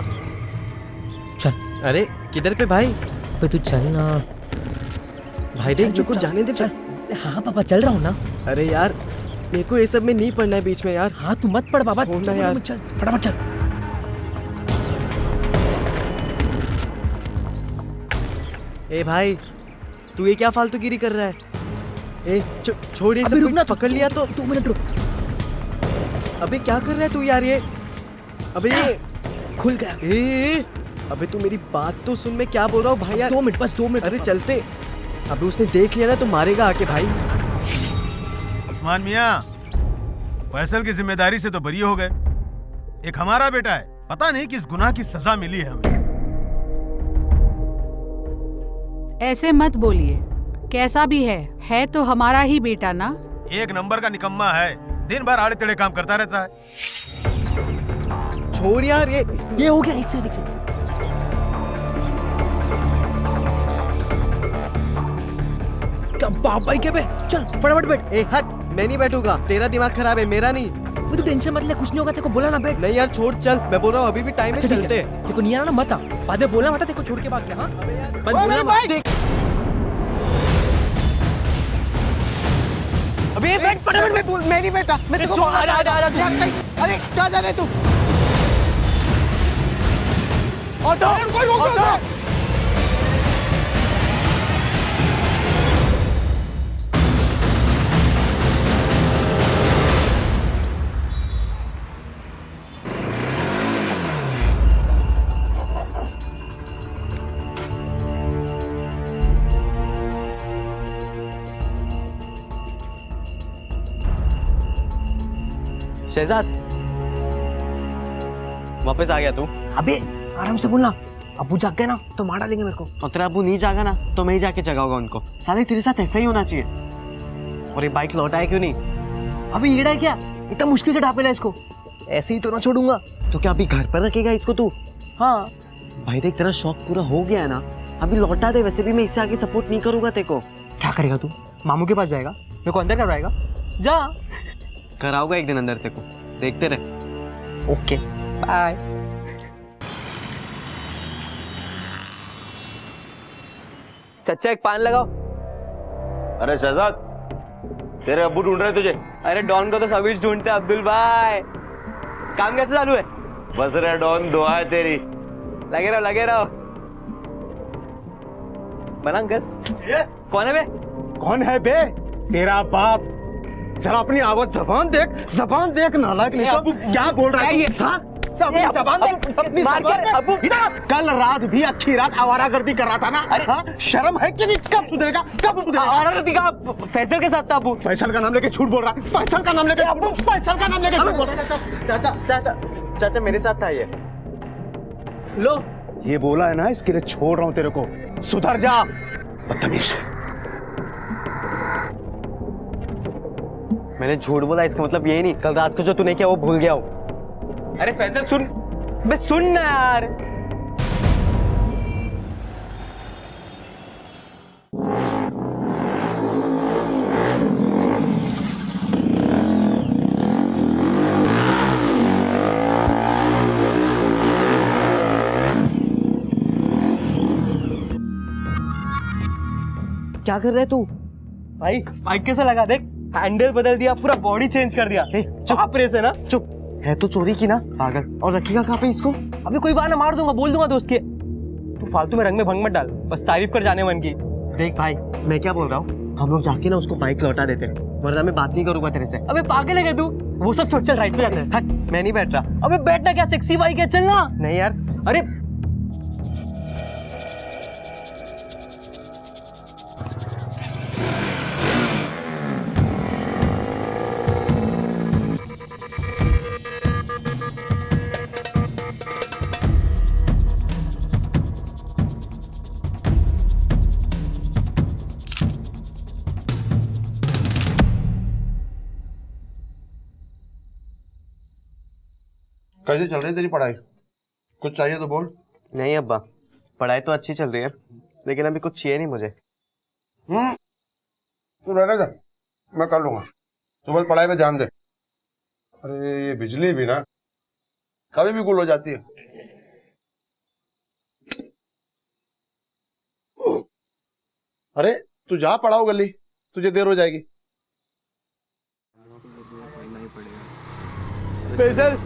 चल। अरे किधर पे भाई? पे तू चल ना भाई। देख, जो कुछ जाने दे। चल। हाँ पापा, चल रहा हूँ ना। अरे यार, मेरे को ये सब में नहीं पढ़ना है बीच में यार। हाँ तू मत पढ़ बाबा, छोड़ना यार। चल फटाफट चल। ए भाई, तू ये क्या फालतूगिरी कर रहा है? ए छोड़ ये सब। रुकना, पकड़ लिया तो। 2 मिनट रुक। अबे क्या कर रहा है तू यार? ये अबे ये खुल गया। ए अबे तू मेरी बात तो सुन, मैं क्या बोल रहा हूँ भाई यार। 2 मिनट, बस 2 मिनट। अरे चलते। अबे उसने देख लिया ना तो मारेगा आके भाई। उस्मान मियां, फैसल की जिम्मेदारी से तो बरी हो गए। एक हमारा बेटा है, पता नहीं किस गुनाह की सजा मिली है हमें। ऐसे मत बोलिए, कैसा भी है तो हमारा ही बेटा ना। एक नंबर का निकम्मा है, दिन भर आड़े टेढ़े काम करता रहता है। छोड़ यार, ये हो गया। एक सेकंड बाप भाई के पे चल फटाफट बैठ। ए हट, मैं नहीं बैठूंगा, तेरा दिमाग खराब है, मेरा नहीं। वो तू टेंशन मत ले, कुछ नहीं होगा, तेरे को बोला ना बैठ। नहीं यार छोड़, चल, मैं बोल रहा हूँ अभी भी टाइम है, अच्छा, ठीक है। चलते हैं। तेरे को नहीं आना ना मत आ, बाद में बोलना मत, तेरे को छोड़ के भाग गया। हाँ बंद बोलना मत। देख अबे बैठ फटाफट बैठ। मैं नहीं बैठा, मैं तेरे को आ जा। अरे क्या जा रहे तू? Auto auto. शहजाद, वापस आ गया तू? अबे आराम से बोलना, अबू जाग गए ना तो मार डालेंगे मेरे को। और तेरा अबू नहीं जागा ना तो मैं ही जाके जगाऊंगा उनको। साले तेरे साथ ऐसा ही होना चाहिए। और ये बाइक लौटाया क्यों नहीं? अबे ये डा क्या, इतना मुश्किल से ढापेला इसको, ऐसे ही तो ना छोड़ूंगा। तो क्या अभी घर पर रखेगा इसको तू? हाँ भाई देख, तेरा शौक पूरा हो गया है ना, अभी लौटा दे। वैसे भी मैं इससे आगे सपोर्ट नहीं करूंगा तेरे को। क्या करेगा तू? मामू के पास जाएगा, मेरे को अंदर करवाएगा? जा। कराऊंगा एक दिन अंदर तेरे को, देखते रहे। Okay bye. चच्चा एक पान लगाओ। अरे शहजाद, तेरे अब्बू ढूंढ रहे तुझे। अरे डॉन को तो सभी ढूंढते हैं अब्दुल भाई। काम कैसे चालू है? बस रे डॉन, दुआ है तेरी। लगे रहो लगे रहो। बना अंकल, कौन है बे? कौन है बे? तेरा बाप। जरा अपनी आवाज जबान देख नालायक नहीं तो क्या बोल रहा है? अपनी जबान देख, अपनी जबान देख। इधर कल रात भी अच्छी रात आवारागर्दी कर रहा था ना? अरे शर्म है कि नहीं? कब सुधरेगा? आवारागर्दी का फैसल के साथ था अबू। फैसल का नाम लेके झूठ बोल रहा है। फैसल का नाम लेके झूठ बोल रहा है। चाचा मेरे साथ था ये। लो, ये बोला है ना, इसके लिए छोड़ रहा हूं तेरे को। सुधर जा बदतमीज। मैंने झूठ बोला, इसका मतलब यही नहीं कल रात को जो तूने किया वो भूल गया हूँ। अरे फैसल सुन, बे सुन ना यार। क्या कर रहे तू? भाई बाइक कैसे लगा? देख, हैंडल बदल दिया, पूरा बॉडी चेंज कर दिया। चुप प्रेस है ना? चुप है तो चोरी की ना पागल। और रखेगा कहाँ पे इसको? अभी कोई बार ना मार दूंगा, बोल दूंगा दोस्त के। तू फालतू में रंग में भंग मत डाल, बस तारीफ कर जाने मन की। देख भाई, मैं क्या बोल रहा हूँ, हम लोग जाके ना उसको बाइक लौटा देते हैं, वरना मैं बात नहीं करूंगा तेरे से। अबे पागल है क्या तू? वो सब छोड़, चल राइट पे जाते हैं। हट, मैं नहीं बैठ रहा। अबे बैठना क्या, सेक्सी बाइक है, चलना। नहीं यार। अरे कैसे चल रही है तेरी पढ़ाई? कुछ चाहिए तो बोल। नहीं अब्बा, पढ़ाई तो अच्छी चल रही है, लेकिन अभी कुछ चाहिए नहीं मुझे। तू रहने दे, मैं कर लूंगा। तू बस पढ़ाई पे ध्यान दे। अरे ये बिजली भी ना कभी भी गुल हो जाती है। अरे तू जा, पढ़ाओ गली, तुझे देर हो जाएगी। फैसल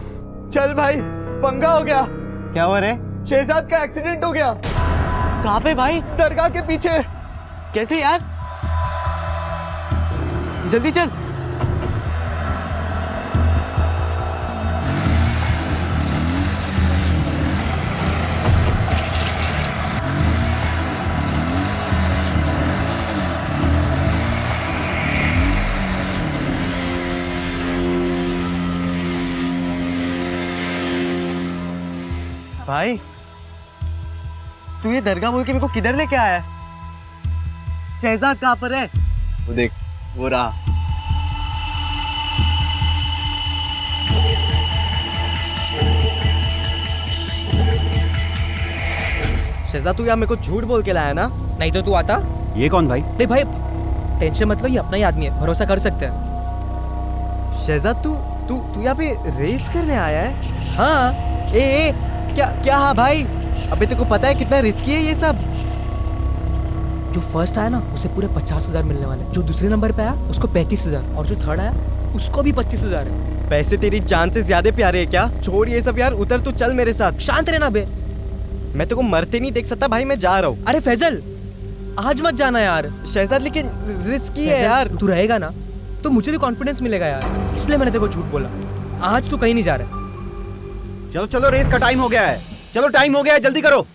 चल भाई, पंगा हो गया। क्या हुआ रे? शहजाद का एक्सीडेंट हो गया। कहाँ पे भाई? दरगाह के पीछे। कैसे यार? जल्दी चल। भाई तू ये दरगाह बोल के मेरे को किधर लेके आया है? शहजाद कहाँ पर है? वो देख, वो रहा। शहजाद, तू यहाँ मेरे को झूठ बोल के लाया ना? नहीं तो तू आता? ये कौन भाई? नहीं भाई, टेंशन मत लो, ये अपना ही आदमी है, भरोसा कर सकते हैं। शहजाद, तू तू तू यहाँ पे रेस करने आया है? हाँ। ए क्या क्या? हाँ भाई, अबे तेरे को पता है कितना रिस्की है ये सब? जो फर्स्ट आया ना उसे पूरे 50,000 मिलने वाले, जो दूसरे नंबर पे आया उसको 35,000, और जो थर्ड आया उसको भी 25,000 है। पैसे तेरी जान से ज्यादा प्यारे है क्या? छोड़ ये सब यार, उतर तू, चल मेरे साथ। शांत रहना बे, मैं तेरे को मरते नहीं देख सकता भाई, मैं जा रहा हूँ। अरे फैजल, आज मत जाना यार। शहजाद, लेकिन रिस्की है यार। तू रहेगा ना तो मुझे भी कॉन्फिडेंस मिलेगा यार, इसलिए मैंने तेरे को झूठ बोला। आज तू कहीं नहीं जा रहा। चलो चलो, रेस का टाइम हो गया है। चलो, टाइम हो गया है, जल्दी करो।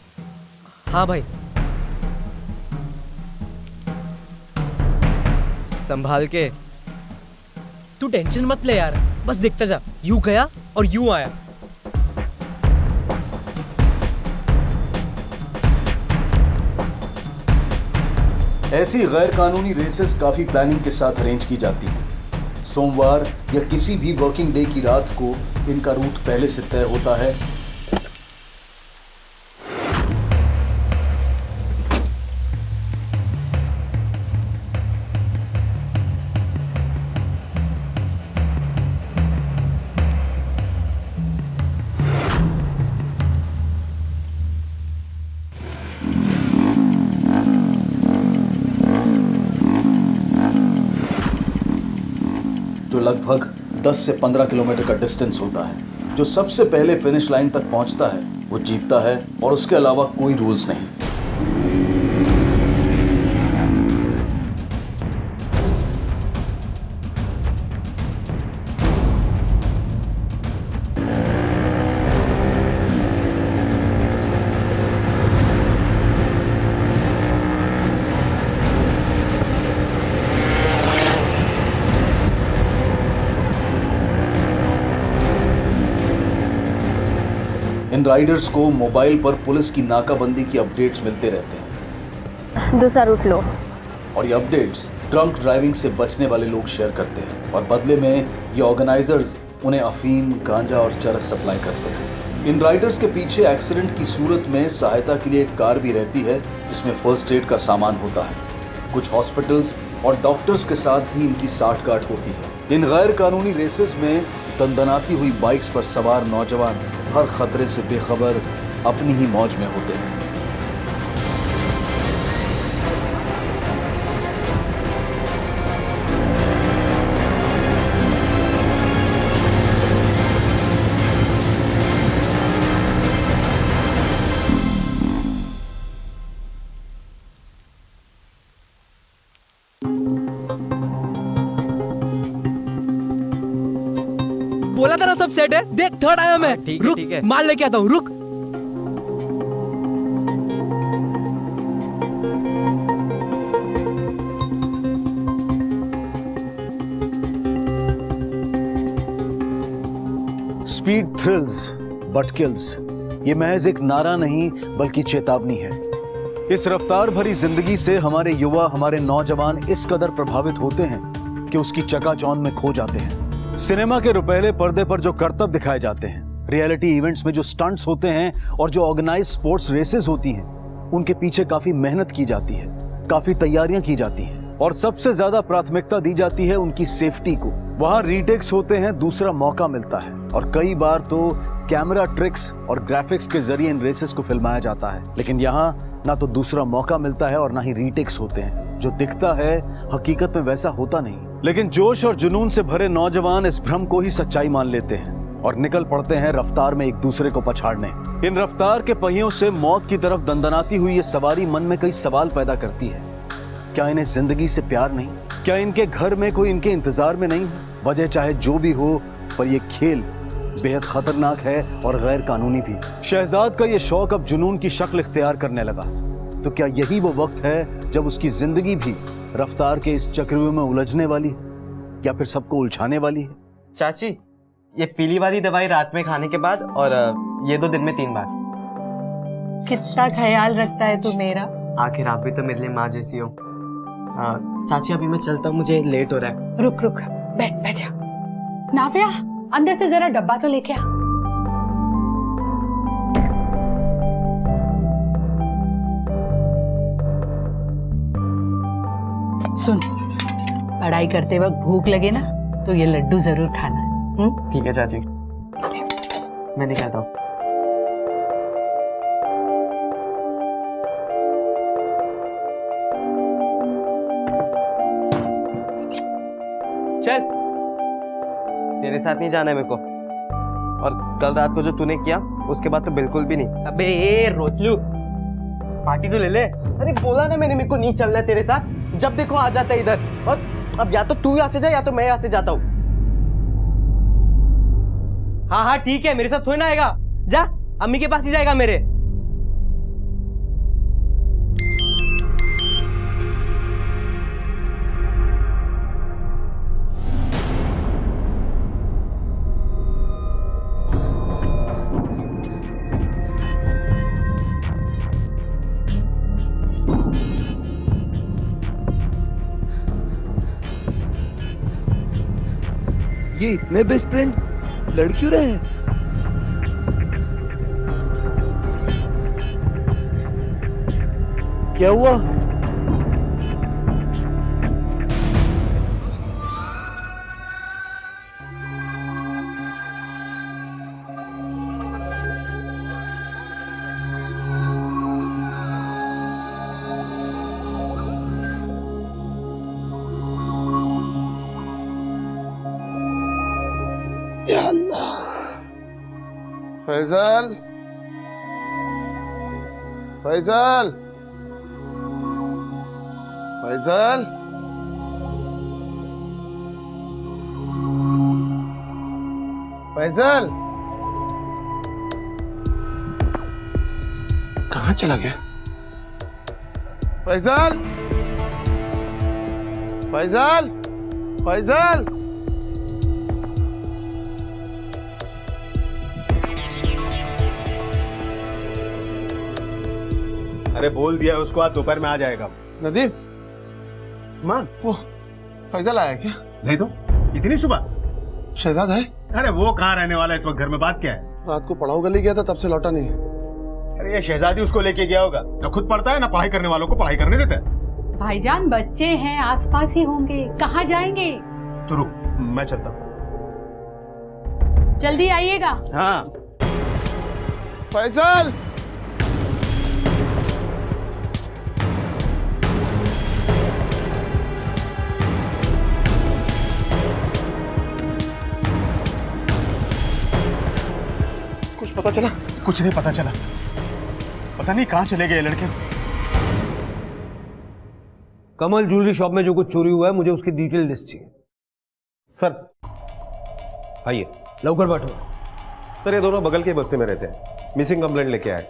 हाँ भाई, संभाल के। तू टेंशन मत ले यार, बस देखता जा, यूं गया और यूं आया। ऐसी गैर कानूनी रेसेस काफी प्लानिंग के साथ अरेंज की जाती हैं। सोमवार या किसी भी वर्किंग डे की रात को इनका रूट पहले से तय होता है। जो लगभग 10 से 15 किलोमीटर का डिस्टेंस होता है। जो सबसे पहले फिनिश लाइन तक पहुंचता है वो जीतता है, और उसके अलावा कोई रूल्स नहीं। इन राइडर्स को मोबाइल पर पुलिस की नाकाबंदी की अपडेट्स मिलते रहते हैं। दूसरा रूट लो। और ये अपडेट्स ड्रंक ड्राइविंग से बचने वाले लोग शेयर करते हैं, और बदले में ये ऑर्गेनाइजर्स उन्हें अफीम, गांजा और चरस सप्लाई करते हैं। इन राइडर्स के पीछे एक्सीडेंट की सूरत में सहायता के लिए एक कार भी रहती है जिसमें फर्स्ट एड का सामान होता है। कुछ हॉस्पिटल्स और डॉक्टर्स के साथ भी इनकी साठगांठ होती है। इन गैर कानूनी रेसेस में दंदनाती हुई बाइक्स पर सवार नौजवान हर खतरे से बेखबर अपनी ही मौज में होते हैं। बोला था ना सब सेट है। देख, थर्ड आया मैं। रुक, माल लेके आता हूँ, रुक। स्पीड थ्रिल्स बट किल्स, ये महज एक नारा नहीं बल्कि चेतावनी है। इस रफ्तार भरी जिंदगी से हमारे युवा, हमारे नौजवान इस कदर प्रभावित होते हैं कि उसकी चकाचौंध में खो जाते हैं। सिनेमा के रुपहले पर्दे पर जो करतब दिखाए जाते हैं, रियलिटी इवेंट्स में जो स्टंट्स होते हैं और जो ऑर्गेनाइज स्पोर्ट्स रेसेस होती हैं, उनके पीछे काफी मेहनत की जाती है, काफी तैयारियां की जाती हैं, और सबसे ज्यादा प्राथमिकता दी जाती है उनकी सेफ्टी को। वहां रीटेक्स होते हैं, दूसरा मौका मिलता है, और कई बार तो कैमरा ट्रिक्स और ग्राफिक्स के जरिए इन रेसेस को फिल्माया जाता है। लेकिन यहाँ ना तो दूसरा मौका मिलता है और ना ही रीटेक्स होते हैं। जो दिखता है हकीकत में वैसा होता नहीं। लेकिन जोश और जुनून से भरे नौजवान इस भ्रम को ही सच्चाई मान लेते हैं और निकल पड़ते हैं रफ्तार में एक दूसरे को पछाड़ने। इन रफ्तार के पहियों से मौत की तरफ दंदनाती हुई ये सवारी मन में कई सवाल पैदा करती है। क्या इन्हें जिंदगी से प्यार नहीं? क्या इनके घर में कोई इनके इंतजार में नहीं है? वजह चाहे जो भी हो, पर यह खेल बेहद खतरनाक है और गैर कानूनी भी। शहजाद का ये शौक अब जुनून की शक्ल इख्तियार करने लगा। तो क्या यही वो वक्त है जब उसकी जिंदगी भी रफ्तार के इस चक्रव्यूह में उलझने वाली है, या फिर सबको उलझाने वाली है? चाची, ये पीली वाली दवाई रात में खाने के बाद, और ये 2 दिन में 3 बार। कितना ख्याल रखता है तू मेरा। आखिर आप भी तो मेरे लिए माँ जैसी हो। चाची अभी मैं चलता हूँ, मुझे लेट हो रहा है। रुक रुक, बैठ जा। नाव्या, अंदर से जरा डब्बा तो लेके आ। सुन, पढ़ाई करते वक्त भूख लगे ना तो ये लड्डू जरूर खाना। ठीक है चाची, मैं नहीं खाता हूँ। चल, तेरे साथ नहीं जाना है मेरे को। और कल रात को जो तूने किया उसके बाद तो बिल्कुल भी नहीं। अबे ये रोतलू, पार्टी तो ले ले। अरे बोला ना मैंने, मेरे को नहीं चलना है तेरे साथ। जब देखो आ जाता है इधर। और अब या तो तू यहाँ से जा या तो मैं यहाँ से जाता हूँ। हाँ ठीक है, मेरे साथ थोड़ी ना आएगा। जा, अम्मी के पास ही जाएगा मेरे। ये इतने बेस्ट फ्रेंड लड़ क्यों रहे हैं? क्या हुआ? फैजल, फैजल, फैजल, फैजल, कहाँ चला गया? फैजल, फैजल, फैजल, अरे बोल दिया उसको, आज दोपहर में आ जाएगा। नदीम, मान वो फैजल आया क्या? नहीं तो इतनी सुबह? शहजाद है? अरे वो कहाँ रहने वाला है इस वक्त, घर में बात क्या है? रात को पढ़ाओ गली गया था, तब से लौटा नहीं। अरे ये शहजादी उसको लेके गया होगा, ना खुद पढ़ता है ना पढ़ाई करने वालों को पढ़ाई करने देता है। भाईजान बच्चे हैं, आसपास ही होंगे, कहाँ जाएंगे? तो रुक, मैं चलता हूँ। जल्दी आइएगा। हाँ। फैजल, कुछ पता चला? कुछ नहीं पता चला, पता नहीं कहाँ चले गए लड़के। कमल ज्वेलरी शॉप में जो कुछ चोरी हुआ है, मुझे उसकी डिटेल लिस्ट चाहिए। सर आइए, लवकर बैठो। सर ये दोनों बगल के बस्ते में रहते हैं, मिसिंग कंप्लेंट लेके आए।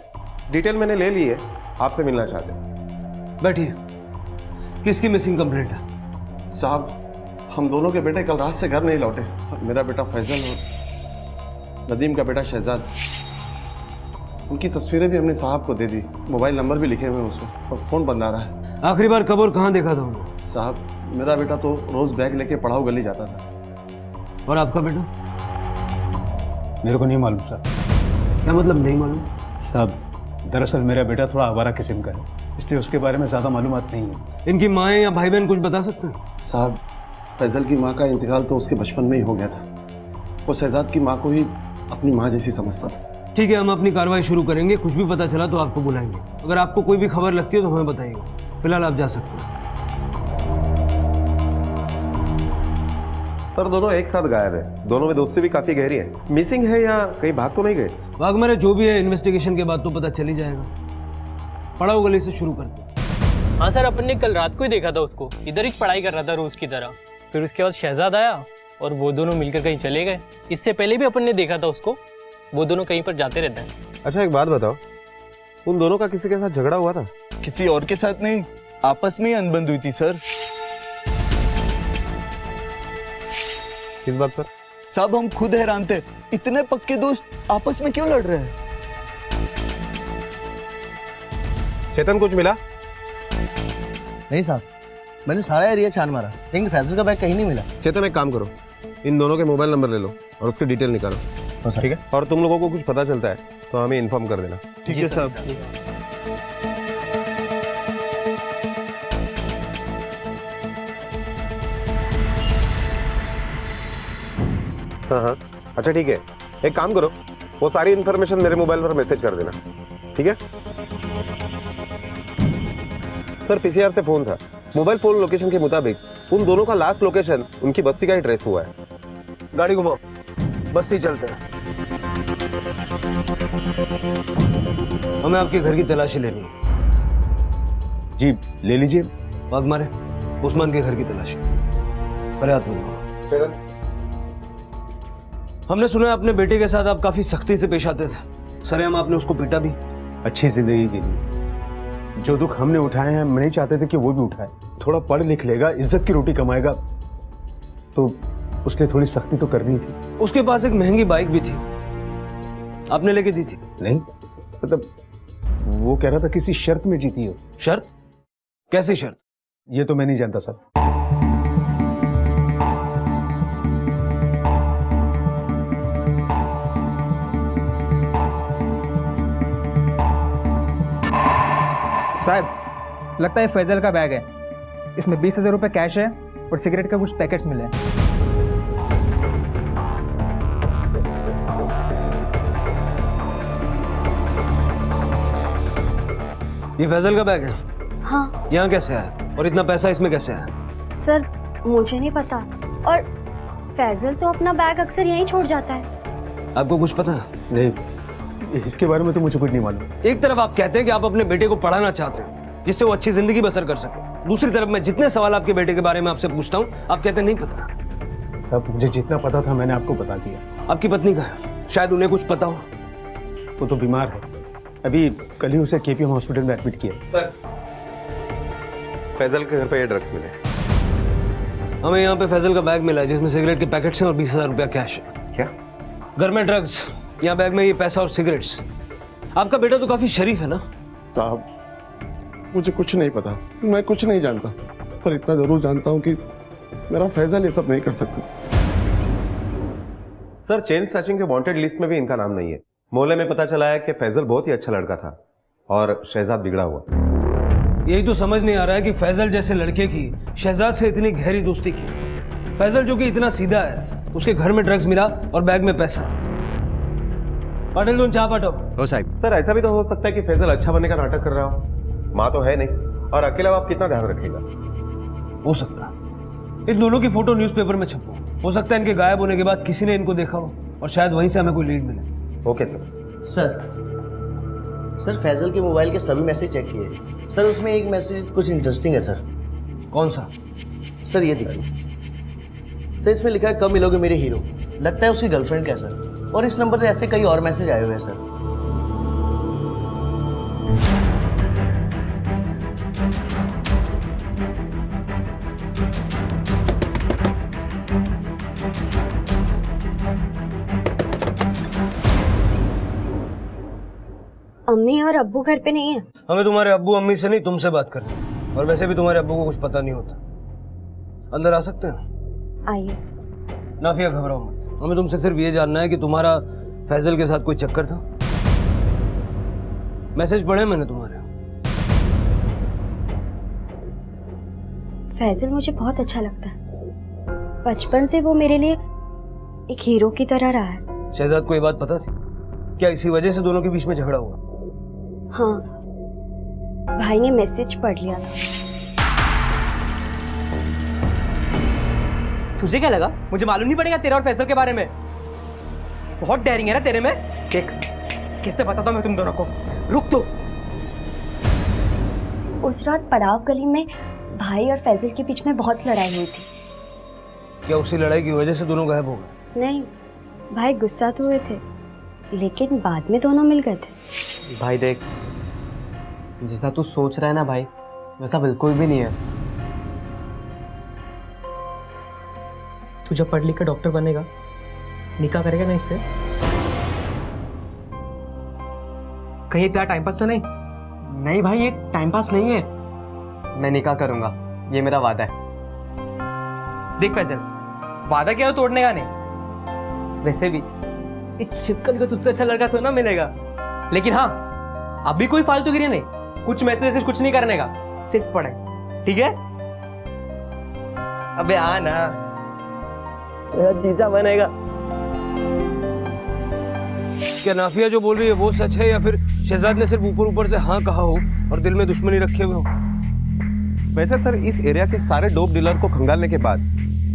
डिटेल मैंने ले ली है, आपसे मिलना चाहते हैं। बैठिए। किसकी मिसिंग कंप्लेंट है? साहब, हम दोनों के बेटे कल रात से घर नहीं लौटे। मेरा बेटा फैजल और नदीम का बेटा शहजाद। उनकी तस्वीरें भी हमने साहब को दे दी, मोबाइल नंबर भी लिखे हुए हैं उसमें, और फोन बंद आ रहा है। आखिरी बार कब और कहाँ देखा था उन्हें? साहब, मेरा बेटा तो रोज बैग लेके पढ़ाओ गली जाता था। और आपका बेटा? मेरे को नहीं मालूम सर। क्या मतलब नहीं मालूम? साहब, दरअसल मेरा बेटा थोड़ा आवारा किस्म का है, इसलिए उसके बारे में ज्यादा मालूमात नहीं है। इनकी माँ या भाई बहन कुछ बता सकते हैं? साहब, फैजल की माँ का इंतकाल तो उसके बचपन में ही हो गया था। वो शहजाद की माँ को ही अपनी माँ जैसी समझता था। ठीक है, हम अपनी कार्रवाई शुरू करेंगे। कुछ भी पता चला तो आपको बुलाएंगे। अगर आपको कोई भी खबर लगती है तो हमें बताइएगा। फिलहाल आप जा सकते हैं। सर दोनों एक साथ गायब है, दोनों में दोस्ती भी काफी गहरी है। मिसिंग है या कहीं भाग तो नहीं गए? वाघ जो भी है, इन्वेस्टिगेशन के बाद तो पता चल ही जाएगा। पढ़ाओ गली से शुरू करते हैं। हाँ सर, अपन ने कल रात को ही देखा था उसको, इधर ही पढ़ाई कर रहा था रोज की तरह। फिर उसके बाद शहजाद आया और वो दोनों मिलकर कहीं चले गए। इससे पहले भी अपन ने देखा था उसको, वो दोनों कहीं पर जाते रहते हैं। अच्छा एक बात बताओ, उन दोनों का किसी के साथ झगड़ा हुआ था? किसी और के साथ नहीं, आपस में ही अनबन हुई थी सर। किस बात पर? सब हम खुद हैरान थे, इतने पक्के दोस्त आपस में क्यों लड़ रहे हैं? चेतन कुछ मिला? नहीं साहब, मैंने सारा एरिया छान मारा लेकिन फैजल का बैग कहीं नहीं मिला। चेतन एक काम करो, इन दोनों के मोबाइल नंबर ले लो और उसकी डिटेल निकालो। ठीक है, और तुम लोगों को कुछ पता चलता है तो हमें इन्फॉर्म कर देना। ठीक है साहब। हाँ, अच्छा ठीक है, एक काम करो, वो सारी इन्फॉर्मेशन मेरे मोबाइल पर मैसेज कर देना। ठीक है सर, पीसीआर से फोन था, मोबाइल फोन लोकेशन के मुताबिक उन दोनों का लास्ट लोकेशन उनकी बस्ती का ही ट्रेस हुआ है। गाड़ी घुमाओ, बस्ती चलते हैं। हमें आपके घर की तलाशी लेनी है। जी ले लीजिए। बाग मारे उस्मान के घर की तलाशी। अरे हाथ में। हमने सुना है अपने बेटे के साथ आप काफी सख्ती से पेश आते थे। सरेआम आपने उसको पीटा भी। अच्छी जिंदगी के लिए जो दुख हमने उठाए हैं, हम नहीं चाहते थे कि वो भी उठाए। थोड़ा पढ़ लिख लेगा, इज्जत की रोटी कमाएगा, तो उसने थोड़ी सख्ती तो करनी थी। उसके पास एक महंगी बाइक भी थी, आपने लेके दी थी? नहीं, मतलब वो कह रहा था किसी शर्त में जीती हो। शर्त? कैसी शर्त? ये तो मैं नहीं जानता सर। साहब लगता है फैजल का बैग है, इसमें 20,000 रुपये कैश है और सिगरेट का कुछ पैकेट्स मिले हैं। ये फैजल का बैग है? हाँ। यहाँ कैसे आया और इतना पैसा इसमें कैसे आया? सर मुझे नहीं पता, और फैजल तो अपना बैग अक्सर यहीं छोड़ जाता है। आपको कुछ पता है? नहीं, इसके बारे में तो मुझे कुछ नहीं मालूम। एक तरफ आप कहते हैं कि आप अपने बेटे को पढ़ाना चाहते हैं जिससे वो अच्छी जिंदगी बसर कर सके, दूसरी तरफ मैं जितने सवाल आपके बेटे के बारे में आपसे पूछता हूँ आप कहते हैं नहीं पता। साहब मुझे जितना पता था मैंने आपको बता दिया। आपकी पत्नी का है, शायद उन्हें कुछ पता हो। वो तो बीमार है, अभी कल ही उसे केपीएम हॉस्पिटल में एडमिट किया। सर फैजल के घर पे ये ड्रग्स मिले। हमें यहाँ पे फैजल का बैग मिला है जिसमें सिगरेट के पैकेट्स हैं और 20,000 रुपया कैश है। क्या? घर में ड्रग्स, यहाँ बैग में ये पैसा और सिगरेट्स। आपका बेटा तो काफी शरीफ है ना? साहब मुझे कुछ नहीं पता, मैं कुछ नहीं जानता, पर इतना जरूर जानता हूँ कि मेरा फैजल ये सब नहीं कर सकता। सर चेन स्नैचिंग के वांटेड लिस्ट में भी इनका नाम नहीं है। मोहल्ले में पता चला है कि फैजल बहुत ही अच्छा लड़का था और शहजाद बिगड़ा हुआ। यही तो समझ नहीं आ रहा है कि फैजल जैसे लड़के की शहजाद से इतनी गहरी दोस्ती की। फैजल जो कि इतना सीधा है, उसके घर में ड्रग्स मिला और बैग में पैसा। पाटिल तुम चाह पाटो। हो साहब। सर ऐसा भी तो हो सकता है कि फैजल अच्छा बनने का नाटक कर रहा हो, माँ तो है नहीं, और अकेला बाप कितना ध्यान रखेगा। हो सकता है इन दोनों की फोटो न्यूज़पेपर में छपो, हो सकता है इनके गायब होने के बाद किसी ने इनको देखा हो और शायद वहीं से हमें कोई लीड मिले। Okay sir. सर फैजल के मोबाइल के सभी मैसेज चेक किए सर, उसमें एक मैसेज कुछ इंटरेस्टिंग है सर। कौन सा? सर ये देखिए सर, इसमें लिखा है कब मिलोगे मेरे हीरो। लगता है उसकी गर्लफ्रेंड का है सर, और इस नंबर से ऐसे कई और मैसेज आए हुए हैं सर। अम्मी और अब्बू घर पे नहीं है। हमें तुम्हारे अब्बू अम्मी से नहीं तुमसे बात करनी, और वैसे भी तुम्हारे अब्बू को कुछ पता नहीं होता। अंदर आ सकते हैं? आइए। नाफिया घबराओ मत, हमें तुमसे सिर्फ ये जानना है कि तुम्हारा फैजल के साथ कोई चक्कर था। मैसेज पढ़े मैंने तुम्हारे। फैजल मुझे बहुत अच्छा लगता है, बचपन से वो मेरे लिए एक हीरो की तरह रहा है। शहजाद को ये बात पता थी क्या? इसी वजह से दोनों के बीच में झगड़ा हुआ? हाँ, भाई ने मैसेज पढ़ लिया था। तुझे क्या लगा मुझे मालूम नहीं पड़ेगा तेरा और फैसल के बारे में? बहुत डेयरिंग है ना तेरे में। देख कैसे बताता हूं मैं तुम दोनों को। रुक तो। उस रात पड़ाव गली में भाई और फैजल के बीच में बहुत लड़ाई हुई थी। क्या उसी लड़ाई की वजह से दोनों गायब हो गए? नहीं, भाई गुस्सा तो हुए थे लेकिन बाद में दोनों मिल गए थे। भाई देख, जैसा तू सोच रहा है ना भाई, वैसा बिल्कुल भी नहीं है। तू जब पढ़ लिख कर डॉक्टर बनेगा निकाह करेगा ना इससे? कहीं प्यार टाइम पास तो नहीं? नहीं भाई, ये टाइम पास नहीं है। मैं निकाह करूंगा, ये मेरा वादा है। देख फैजल, वादा क्या हो तोड़ने का नहीं। वैसे भी इस छिपकल को तुझसे अच्छा लड़का तो ना मिलेगा, लेकिन हाँ अभी कोई फालतूगिरी नहीं, कुछ मैसेज कुछ नहीं करने का, सिर्फ पढ़ाई, ठीक है? अबे आ ना, मेरा जीजा बनेगा। क्या नाफिया जो बोल रही है वो सच है, या फिर शहजाद ने सिर्फ ऊपर ऊपर से हाँ कहा हो और दिल में दुश्मनी रखे हुए हो? वैसे सर इस एरिया के सारे डोप डीलर को खंगालने के बाद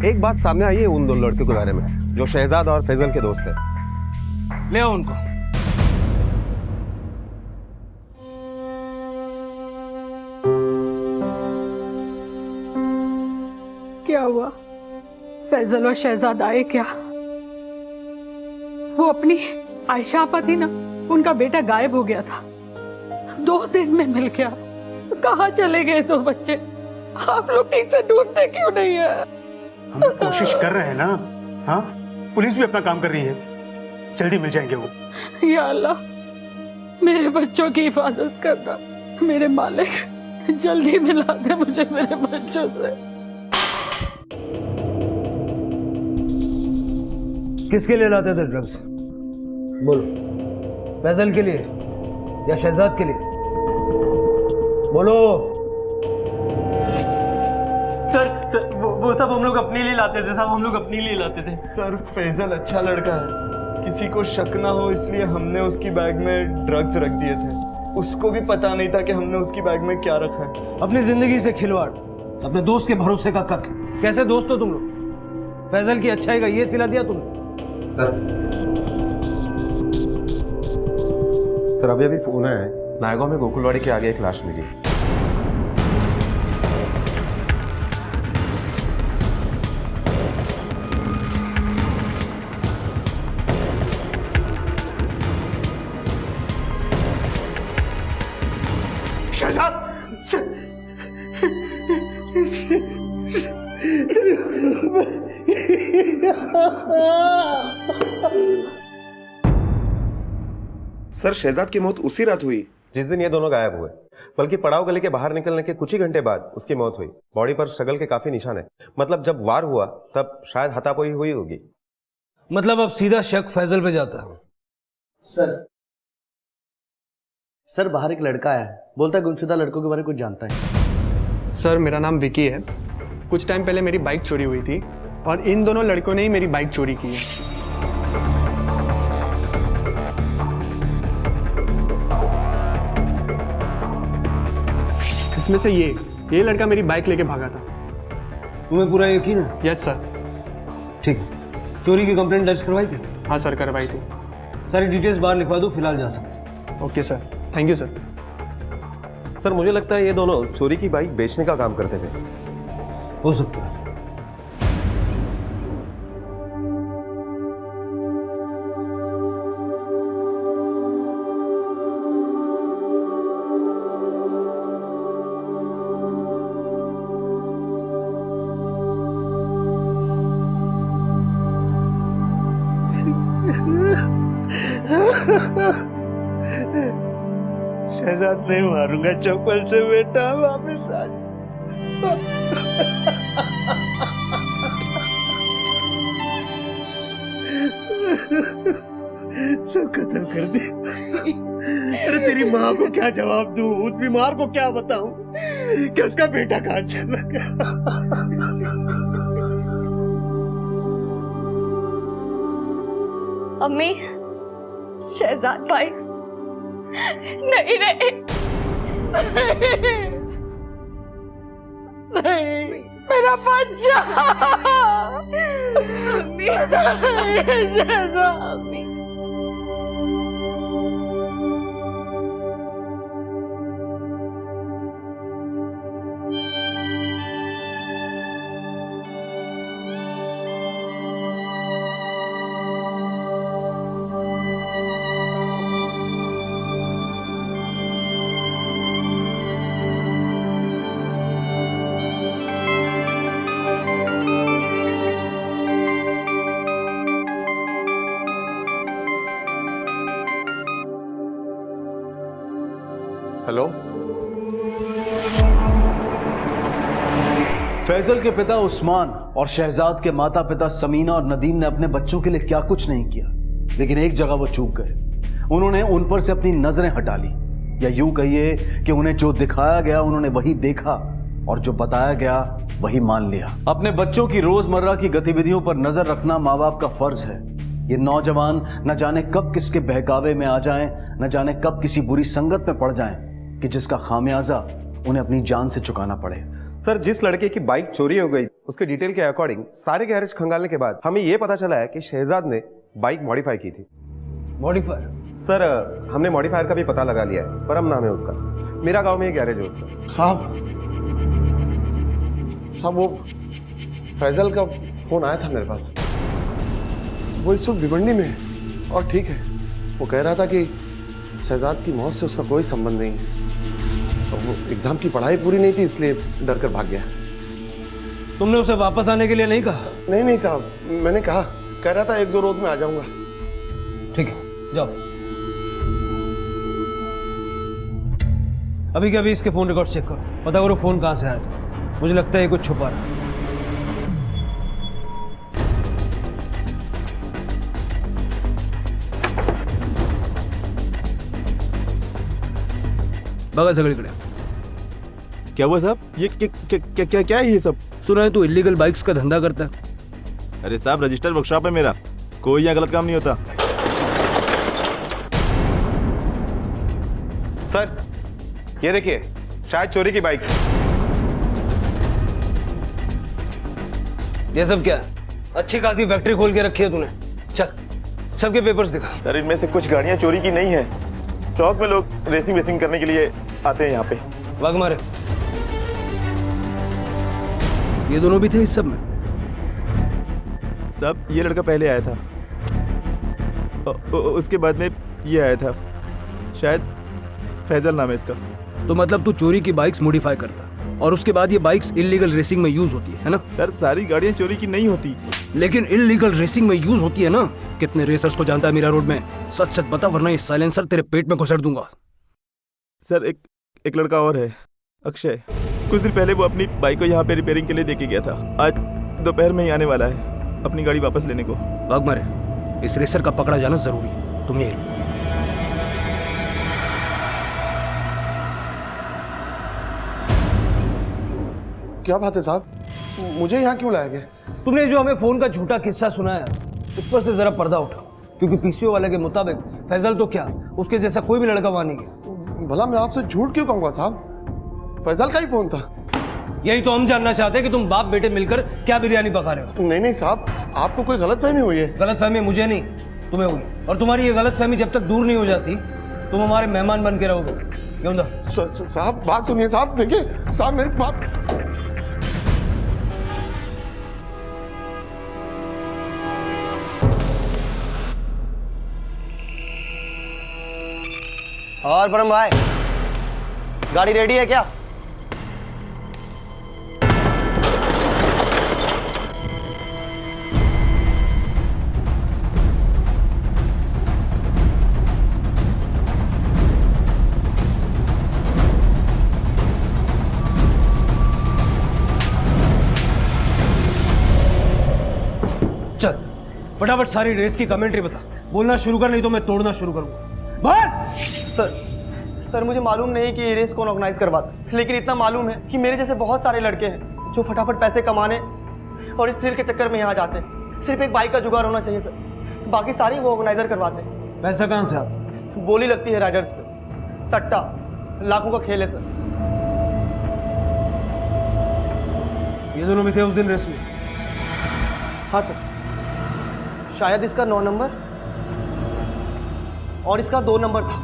एक बात सामने आई है उन 2 लड़के के बारे में, जो शहजाद और फैजल के दोस्त है। ले आओ उनको। क्या हुआ? फैजल और शहजाद आए क्या? वो अपनी आयशा आपा थी ना, उनका बेटा गायब हो गया था, 2 दिन में मिल गया। कहाँ चले गए 2 बच्चे? आप लोग ठीक से ढूंढते क्यों नहीं है? हम कोशिश कर रहे हैं ना। हाँ, पुलिस भी अपना काम कर रही है, जल्दी मिल जाएंगे वो। या अल्लाह, मेरे बच्चों की हिफाजत करना। मेरे मालिक, जल्दी मिला दे मुझे मेरे बच्चों से। किसके लिए लाते थे ड्रग्स? बोलो, फैजल के लिए या शहजाद के लिए? बोलो। सर वो सब हम लोग अपने लिए लाते थे साहब, हम लोग अपने लिए लाते थे। सर फैजल अच्छा लड़का है, किसी को शक ना हो इसलिए हमने उसकी बैग में ड्रग्स रख दिए थे। उसको भी पता नहीं था कि हमने उसकी बैग में क्या रखा है। अपनी जिंदगी से खिलवाड़, अपने दोस्त के भरोसे का कत्ल। कैसे दोस्त हो तुम लोग? फैजल की अच्छाई का ये सिला दिया तुमने। सर अभी अभी फोन आया है, नायगांव में गोकुलवाड़ी के आगे एक लाश मिली। शहजाद, सर शहजाद की मौत उसी रात हुई जिस दिन ये दोनों गायब हुए, बल्कि पड़ाव गली के बाहर निकलने के कुछ ही घंटे बाद उसकी मौत हुई। बॉडी पर स्ट्रगल के काफी निशान है, मतलब जब वार हुआ तब शायद हाथापाई हुई होगी। मतलब अब सीधा शक फैजल पे जाता है। सर बाहर एक लड़का आया है, बोलता है गुमशुदा लड़कों के बारे में कुछ जानता है। सर मेरा नाम विकी है। कुछ टाइम पहले मेरी बाइक चोरी हुई थी और इन दोनों लड़कों ने ही मेरी बाइक चोरी की है। इसमें से ये लड़का मेरी बाइक लेके भागा था। तुम्हें पूरा यकीन है? Yes sir. ठीक है, चोरी की कंप्लेंट दर्ज करवाई थी? हाँ सर, करवाई थी। सारी डिटेल्स बाहर लिखवा दो, फिलहाल जा सकते। Okay sir, thank you sir. Sir मुझे लगता है ये दोनों चोरी की बाइक बेचने का काम करते थे। हो सकता है। शहजाद नहीं मारूंगा चप्पल से बेटा, वापस आ सब खत्म कर दे। अरे तेरी माँ को क्या जवाब दूं, उस बीमार को क्या बताऊं कि उसका बेटा कहाँ चला गया। अम्मी, शहजाद भाई नहीं रहे। नहीं, मेरा बच्चा। शहजाद। फैजल के पिता उस्मान और शहजाद के माता पिता समीना और नदीम ने अपने बच्चों के लिए क्या कुछ नहीं किया, लेकिन एक जगह वो चूक गए। उन्होंने उन पर से अपनी नजरें हटा ली, या यूं कहिए कि उन्हें जो दिखाया गया उन्होंने वही देखा और जो बताया गया वही मान लिया। अपने बच्चों की रोजमर्रा की गतिविधियों पर नजर रखना माँ बाप का फर्ज है। ये नौजवान न जाने कब किसके बहकावे में आ जाएं, न जाने कब किसी बुरी संगत में पड़ जाएं कि जिसका खामियाजा उन्हें अपनी जान से चुकाना पड़े। सर, जिस लड़के की बाइक चोरी हो गई उसके डिटेल के अकॉर्डिंग सारे गैरेज खंगालने के बाद हमें यह पता चला है कि शहजाद ने बाइक मॉडिफाई की थी। मॉडिफायर? सर, हमने मॉडिफायर का भी पता लगा लिया है। परम नाम है उसका, मेरा गांव में एक गैरेज है उसका। साहब वो फैजल का फोन आया था मेरे पास। वो इस वक्त भिवंडी में है और ठीक है। वो कह रहा था कि शहजाद की मौत से उसका कोई संबंध नहीं है। तो वो एग्जाम की पढ़ाई पूरी नहीं थी इसलिए डर कर भाग गया। तुमने उसे वापस आने के लिए नहीं कहा? नहीं साहब, मैंने कहा, कह रहा था 1-2 रोज में आ जाऊंगा। ठीक है, जाओ। अभी के अभी इसके फोन रिकॉर्ड चेक करो, पता करो फोन कहां से आया था। मुझे लगता है ये कुछ छुपा रहा है। बघा सगळीकडे। क्या हुआ साहब? ये क्या है ये सब? सुना है तू इलीगल बाइक्स का धंधा करता है। अरे साहब, रजिस्टर्ड वर्कशॉप है मेरा, कोई यहाँ गलत काम नहीं होता। सर, ये देखिए, शायद चोरी की बाइक। ये सब क्या है? अच्छी खासी फैक्ट्री खोल के रखी है तूने। चल, सबके पेपर्स दिखा। सर, इनमें से कुछ गाड़ियां चोरी की नहीं है। चौक में लोग रेसिंग करने के लिए आते हैं यहाँ पे। भाग मारे। ये दोनों भी थे इस सब में? साहब, ये लड़का पहले आया था, उसके बाद में ये आया था, शायद फैजल नाम है इसका। तो मतलब तू चोरी की बाइक्स मॉडिफाई करता और उसके बाद ये बाइक्स इलीगल रेसिंग में यूज होती है ना? सर, सारी गाड़ियां चोरी की नहीं होती, लेकिन इलीगल रेसिंग में यूज होती है ना। कितने रेसर्स को जानता है मीरा रोड में? सच सच बता, वरना ये साइलेंसर तेरे पेट में घुसेड़ दूंगा। सर, एक लड़का और है, अक्षय। कुछ दिन पहले वो अपनी बाइक को यहाँ पे रिपेयरिंग के लिए देके गया था। आज दोपहर में ही आने वाला है अपनी गाड़ी वापस लेने को। भाग मारे, इस रेसर का पकड़ा जाना जरूरी। तुम ये क्या बात है साहब, मुझे यहाँ क्यों लाया गया? तुमने जो हमें फोन का झूठा किस्सा सुनाया उस पर से जरा पर्दा उठाओ, क्योंकि पीसीओ वाले के मुताबिक फैजल तो क्या, उसके जैसा कोई भी लड़का वहां नहीं गया। भला मैं आपसे झूठ क्यों कहूंगा साहब? फैजल का ही फोन था। यही तो हम जानना चाहते हैं कि तुम बाप बेटे मिलकर क्या बिरयानी पका रहे हो। नहीं साहब, आपको कोई गलतफहमी हुई है। गलतफहमी मुझे नहीं, तुम्हें हुई। और तुम्हारी ये गलतफहमी जब तक दूर नहीं हो जाती तुम हमारे मेहमान बन के रहोगे। क्यों ना? साहब बात सुनिए साहब, देखिए साहब, मेरे बाप। और परम भाई, गाड़ी रेडी है क्या? चल फटाफट सारी रेस की कमेंट्री बता। बोलना शुरू कर, नहीं तो मैं तोड़ना शुरू करूंगा। भाग! सर मुझे मालूम नहीं कि ये रेस कौन ऑर्गेनाइज करवाता है, लेकिन इतना मालूम है कि मेरे जैसे बहुत सारे लड़के हैं जो फटाफट पैसे कमाने और इस थ्रिल के चक्कर में यहाँ जाते हैं। सिर्फ एक बाइक का जुगाड़ होना चाहिए सर, बाकी सारी वो ऑर्गेनाइजर करवाते हैं। पैसा कहाँ से आता? बोली लगती है राइडर्स पे, सट्टा, लाखों का खेल है सर। ये दोनों भी थे उस दिन रेस में? हाँ सर, शायद इसका 9 नंबर और इसका 2 नंबर था।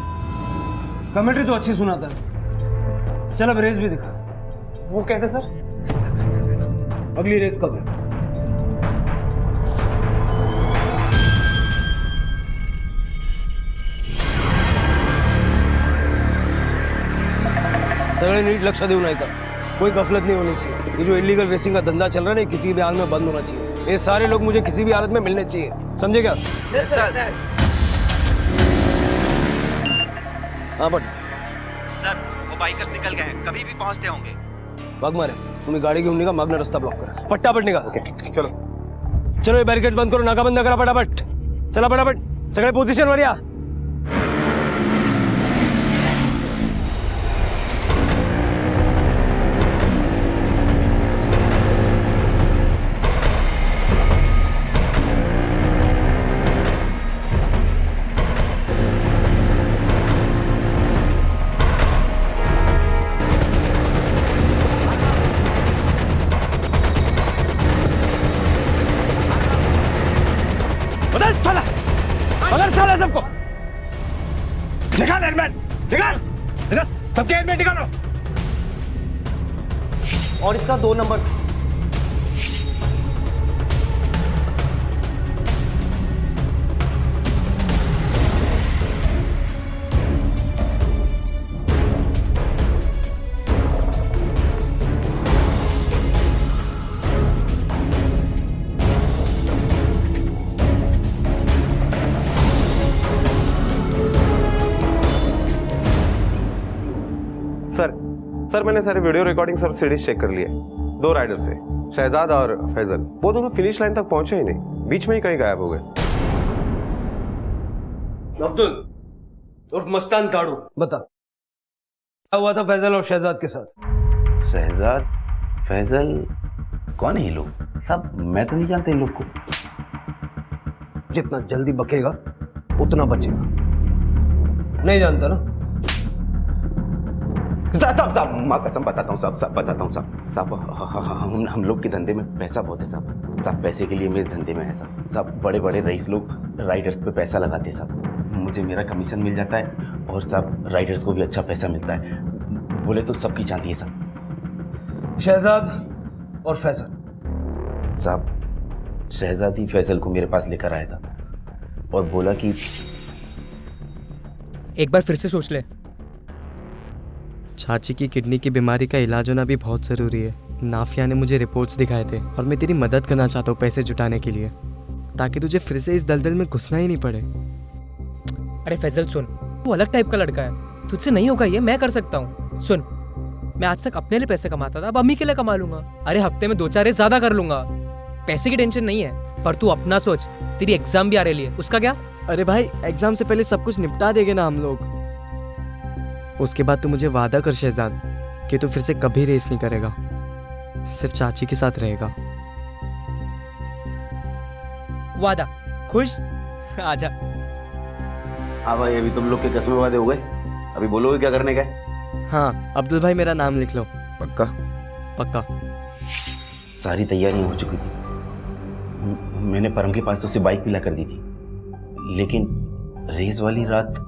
कमेंट्री तो अच्छी सुनाता है। चल अब रेस भी दिखा। वो कैसे सर? अगली रेस कब है? सगळे नीट लक्ष देऊन ऐका, कोई गफलत नहीं होनी चाहिए। ये जो इलीगल रेसिंग का धंधा चल रहा है ना, किसी भी हाल में बंद होना चाहिए। ये सारे लोग मुझे किसी भी हालत में मिलने चाहिए, समझे क्या? हाँ बट सर, वो बाइकर्स निकल गए हैं, कभी भी पहुंचते होंगे। भाग मारे तुम्ही गाडी घेऊन निघा मागणं रस्ता ब्लॉक करा पट्टापट निघा ओके चलो चलो हे बॅरिकेड बंद करू नाका बंद करा पटापट चला पटापट सगळे पोझिशनवर या सबको निकाल हेलमेट निकाल निकाल सबके हेलमेट निकालो और इसका 2 नंबर सर मैंने सारे वीडियो रिकॉर्डिंग्स और सीडीज चेक कर लिए 2 राइडर से शहजाद और फैजल वो दोनों फिनिश लाइन तक पहुंचे ही नहीं बीच में ही कहीं गायब हो गए अब्दुल उर्फ मस्तान ताड़ू बता क्या हुआ था फैजल और शहजाद के साथ शहजाद फैजल कौन है ये लोग सब मैं तो नहीं जानता इन लोग को जितना जल्दी बकेगा उतना बचेगा नहीं जानता ना साहब माँ कसम बताता हूँ साहब बताता हूँ साहब हम लोग के धंधे में पैसा बहुत है साहब पैसे के लिए मैं इस धंधे में है साहब बड़े बड़े रईस लोग राइडर्स पे पैसा लगाते हैं साहब मुझे मेरा कमीशन मिल जाता है और साहब राइडर्स को भी अच्छा पैसा मिलता है बोले तो सबकी चाहती है साहब शहजाद और फैजल साहब शहजाद ही फैजल को मेरे पास लेकर आया था और बोला कि एक बार फिर से सोच ले चाची की किडनी की बीमारी का इलाज होना भी बहुत ज़रूरी है नाफिया ने मुझे रिपोर्ट्स दिखाए थे और मैं तेरी मदद करना चाहता हूँ पैसे जुटाने के लिए ताकि तुझे फिर से इस दलदल में घुसना ही नहीं पड़े। अरे फैजल सुन वो अलग टाइप का लड़का है तुझसे नहीं होगा ये मैं कर सकता हूँ सुन मैं आज तक अपने लिए पैसे कमाता था अब अम्मी के लिए कमा लूंगा अरे हफ्ते में 2-4 रेस ज़्यादा कर लूंगा पैसे की टेंशन नहीं है पर तू अपना सोच तेरी एग्जाम भी आ रही है उसका क्या अरे भाई एग्जाम से पहले सब कुछ निपटा देंगे ना हम लोग उसके बाद तू मुझे वादा कर शहजाद कि तू फिर से कभी रेस नहीं करेगा सिर्फ चाची के साथ रहेगा वादा खुश आजा हाँ भाई अभी तुम लोग के कसमें वादे हो गए अभी बोलोगे क्या करने का है हाँ अब्दुल भाई मेरा नाम लिख लो पक्का पक्का सारी तैयारियां हो चुकी थी मैंने परम के पास से उसे बाइक पिला कर दी थी लेकिन रेस वाली रात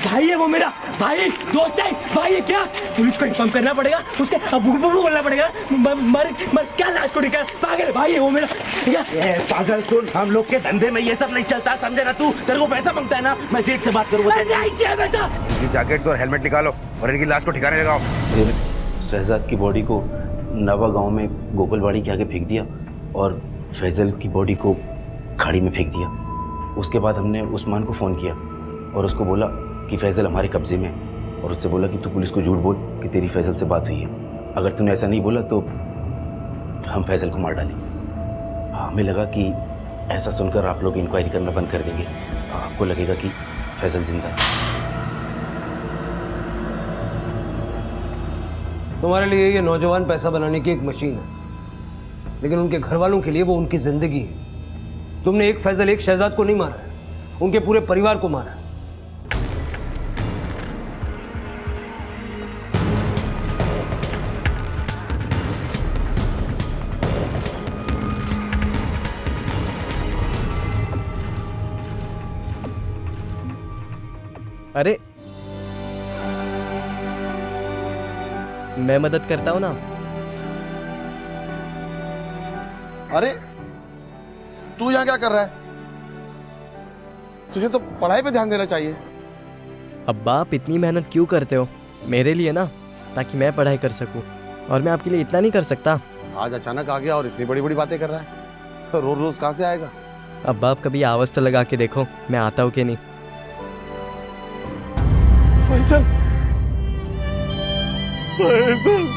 भाई है वो मेरा भाई दोस्त है भाई है क्या पुलिस को इन्फॉर्म करना पड़ेगा उसके अबू को बोलना पड़ेगा मर मर क्या लाश को निकाल पागल भाई है वो मेरा पागल सुन हम लोग के धंधे में ये सब नहीं चलता समझे ना तू तेरे को पैसा मांगता है ना मैं सेठ से बात करूंगा नहीं चाहिए पैसा इनकी जैकेट और हेलमेट निकालो और इनकी लाश को ठिकाने लगाओ शहजाद की बॉडी को नवा गांव में गोकुलवाड़ी के आगे फेंक दिया और फैजल की बॉडी को खाड़ी में फेंक दिया उसके बाद हमने उस्मान को फ़ोन किया और उसको बोला कि फैजल हमारे कब्जे में है और उससे बोला कि तू पुलिस को झूठ बोल कि तेरी फैजल से बात हुई है अगर तूने ऐसा नहीं बोला तो हम फैजल को मार डालेंगे हमें लगा कि ऐसा सुनकर आप लोग इंक्वायरी करना बंद कर देंगे आपको लगेगा कि फैजल जिंदा है तुम्हारे लिए ये नौजवान पैसा बनाने की एक मशीन है लेकिन उनके घर वालों के लिए वो उनकी जिंदगी है तुमने एक फैजल एक शहजाद को नहीं मारा है उनके पूरे परिवार को मारा है अरे मैं मदद करता हूँ ना। अरे तू यहाँ क्या कर रहा है? तुझे तो पढ़ाई पे ध्यान देना चाहिए। अब्बा आप इतनी मेहनत क्यों करते हो? मेरे लिए ना, ताकि मैं पढ़ाई कर सकूं। और मैं आपके लिए इतना नहीं कर सकता। आज अचानक आ गया और इतनी बड़ी बड़ी बातें कर रहा है, तो रोज रोज कहाँ से आएगा? अब्बा आप कभी आवाज तो लगा के देखो, मैं आता हूँ कि नहीं। फैसल, फैसल,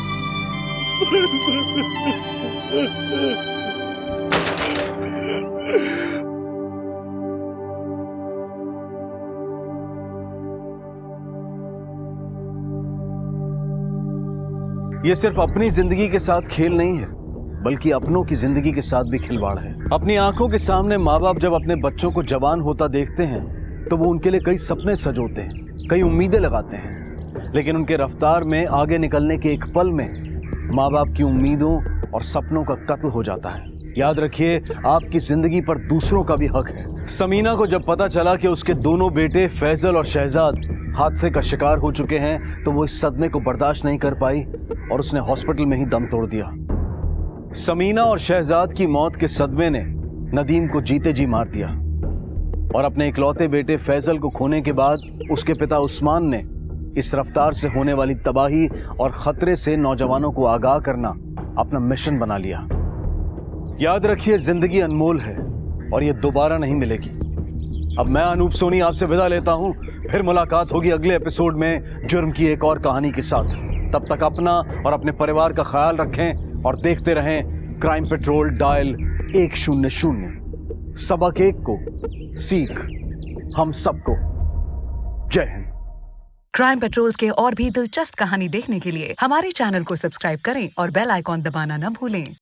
ये सिर्फ अपनी जिंदगी के साथ खेल नहीं है, बल्कि अपनों की जिंदगी के साथ भी खिलवाड़ है। अपनी आंखों के सामने माँ बाप जब अपने बच्चों को जवान होता देखते हैं तो वो उनके लिए कई सपने सजोते हैं, कई उम्मीदें लगाते हैं, लेकिन उनके रफ्तार में आगे निकलने के एक पल में माँ बाप की उम्मीदों और सपनों का कत्ल हो जाता है। याद रखिए, आपकी जिंदगी पर दूसरों का भी हक है। समीना को जब पता चला कि उसके दोनों बेटे फैजल और शहजाद हादसे का शिकार हो चुके हैं तो वो इस सदमे को बर्दाश्त नहीं कर पाई और उसने हॉस्पिटल में ही दम तोड़ दिया। समीना और शहजाद की मौत के सदमे ने नदीम को जीते जी मार दिया और अपने इकलौते बेटे फैजल को खोने के बाद उसके पिता उस्मान ने इस रफ्तार से होने वाली तबाही और खतरे से नौजवानों को आगाह करना अपना मिशन बना लिया। याद रखिए, जिंदगी अनमोल है और ये दोबारा नहीं मिलेगी। अब मैं अनूप सोनी आपसे विदा लेता हूं, फिर मुलाकात होगी अगले एपिसोड में जुर्म की एक और कहानी के साथ। तब तक अपना और अपने परिवार का ख्याल रखें और देखते रहें क्राइम पेट्रोल डायल 100। सबक एक को सीख हम सबको। जय हिंद। क्राइम पेट्रोल के और भी दिलचस्प कहानी देखने के लिए हमारे चैनल को सब्सक्राइब करें और बेल आइकॉन दबाना न भूलें।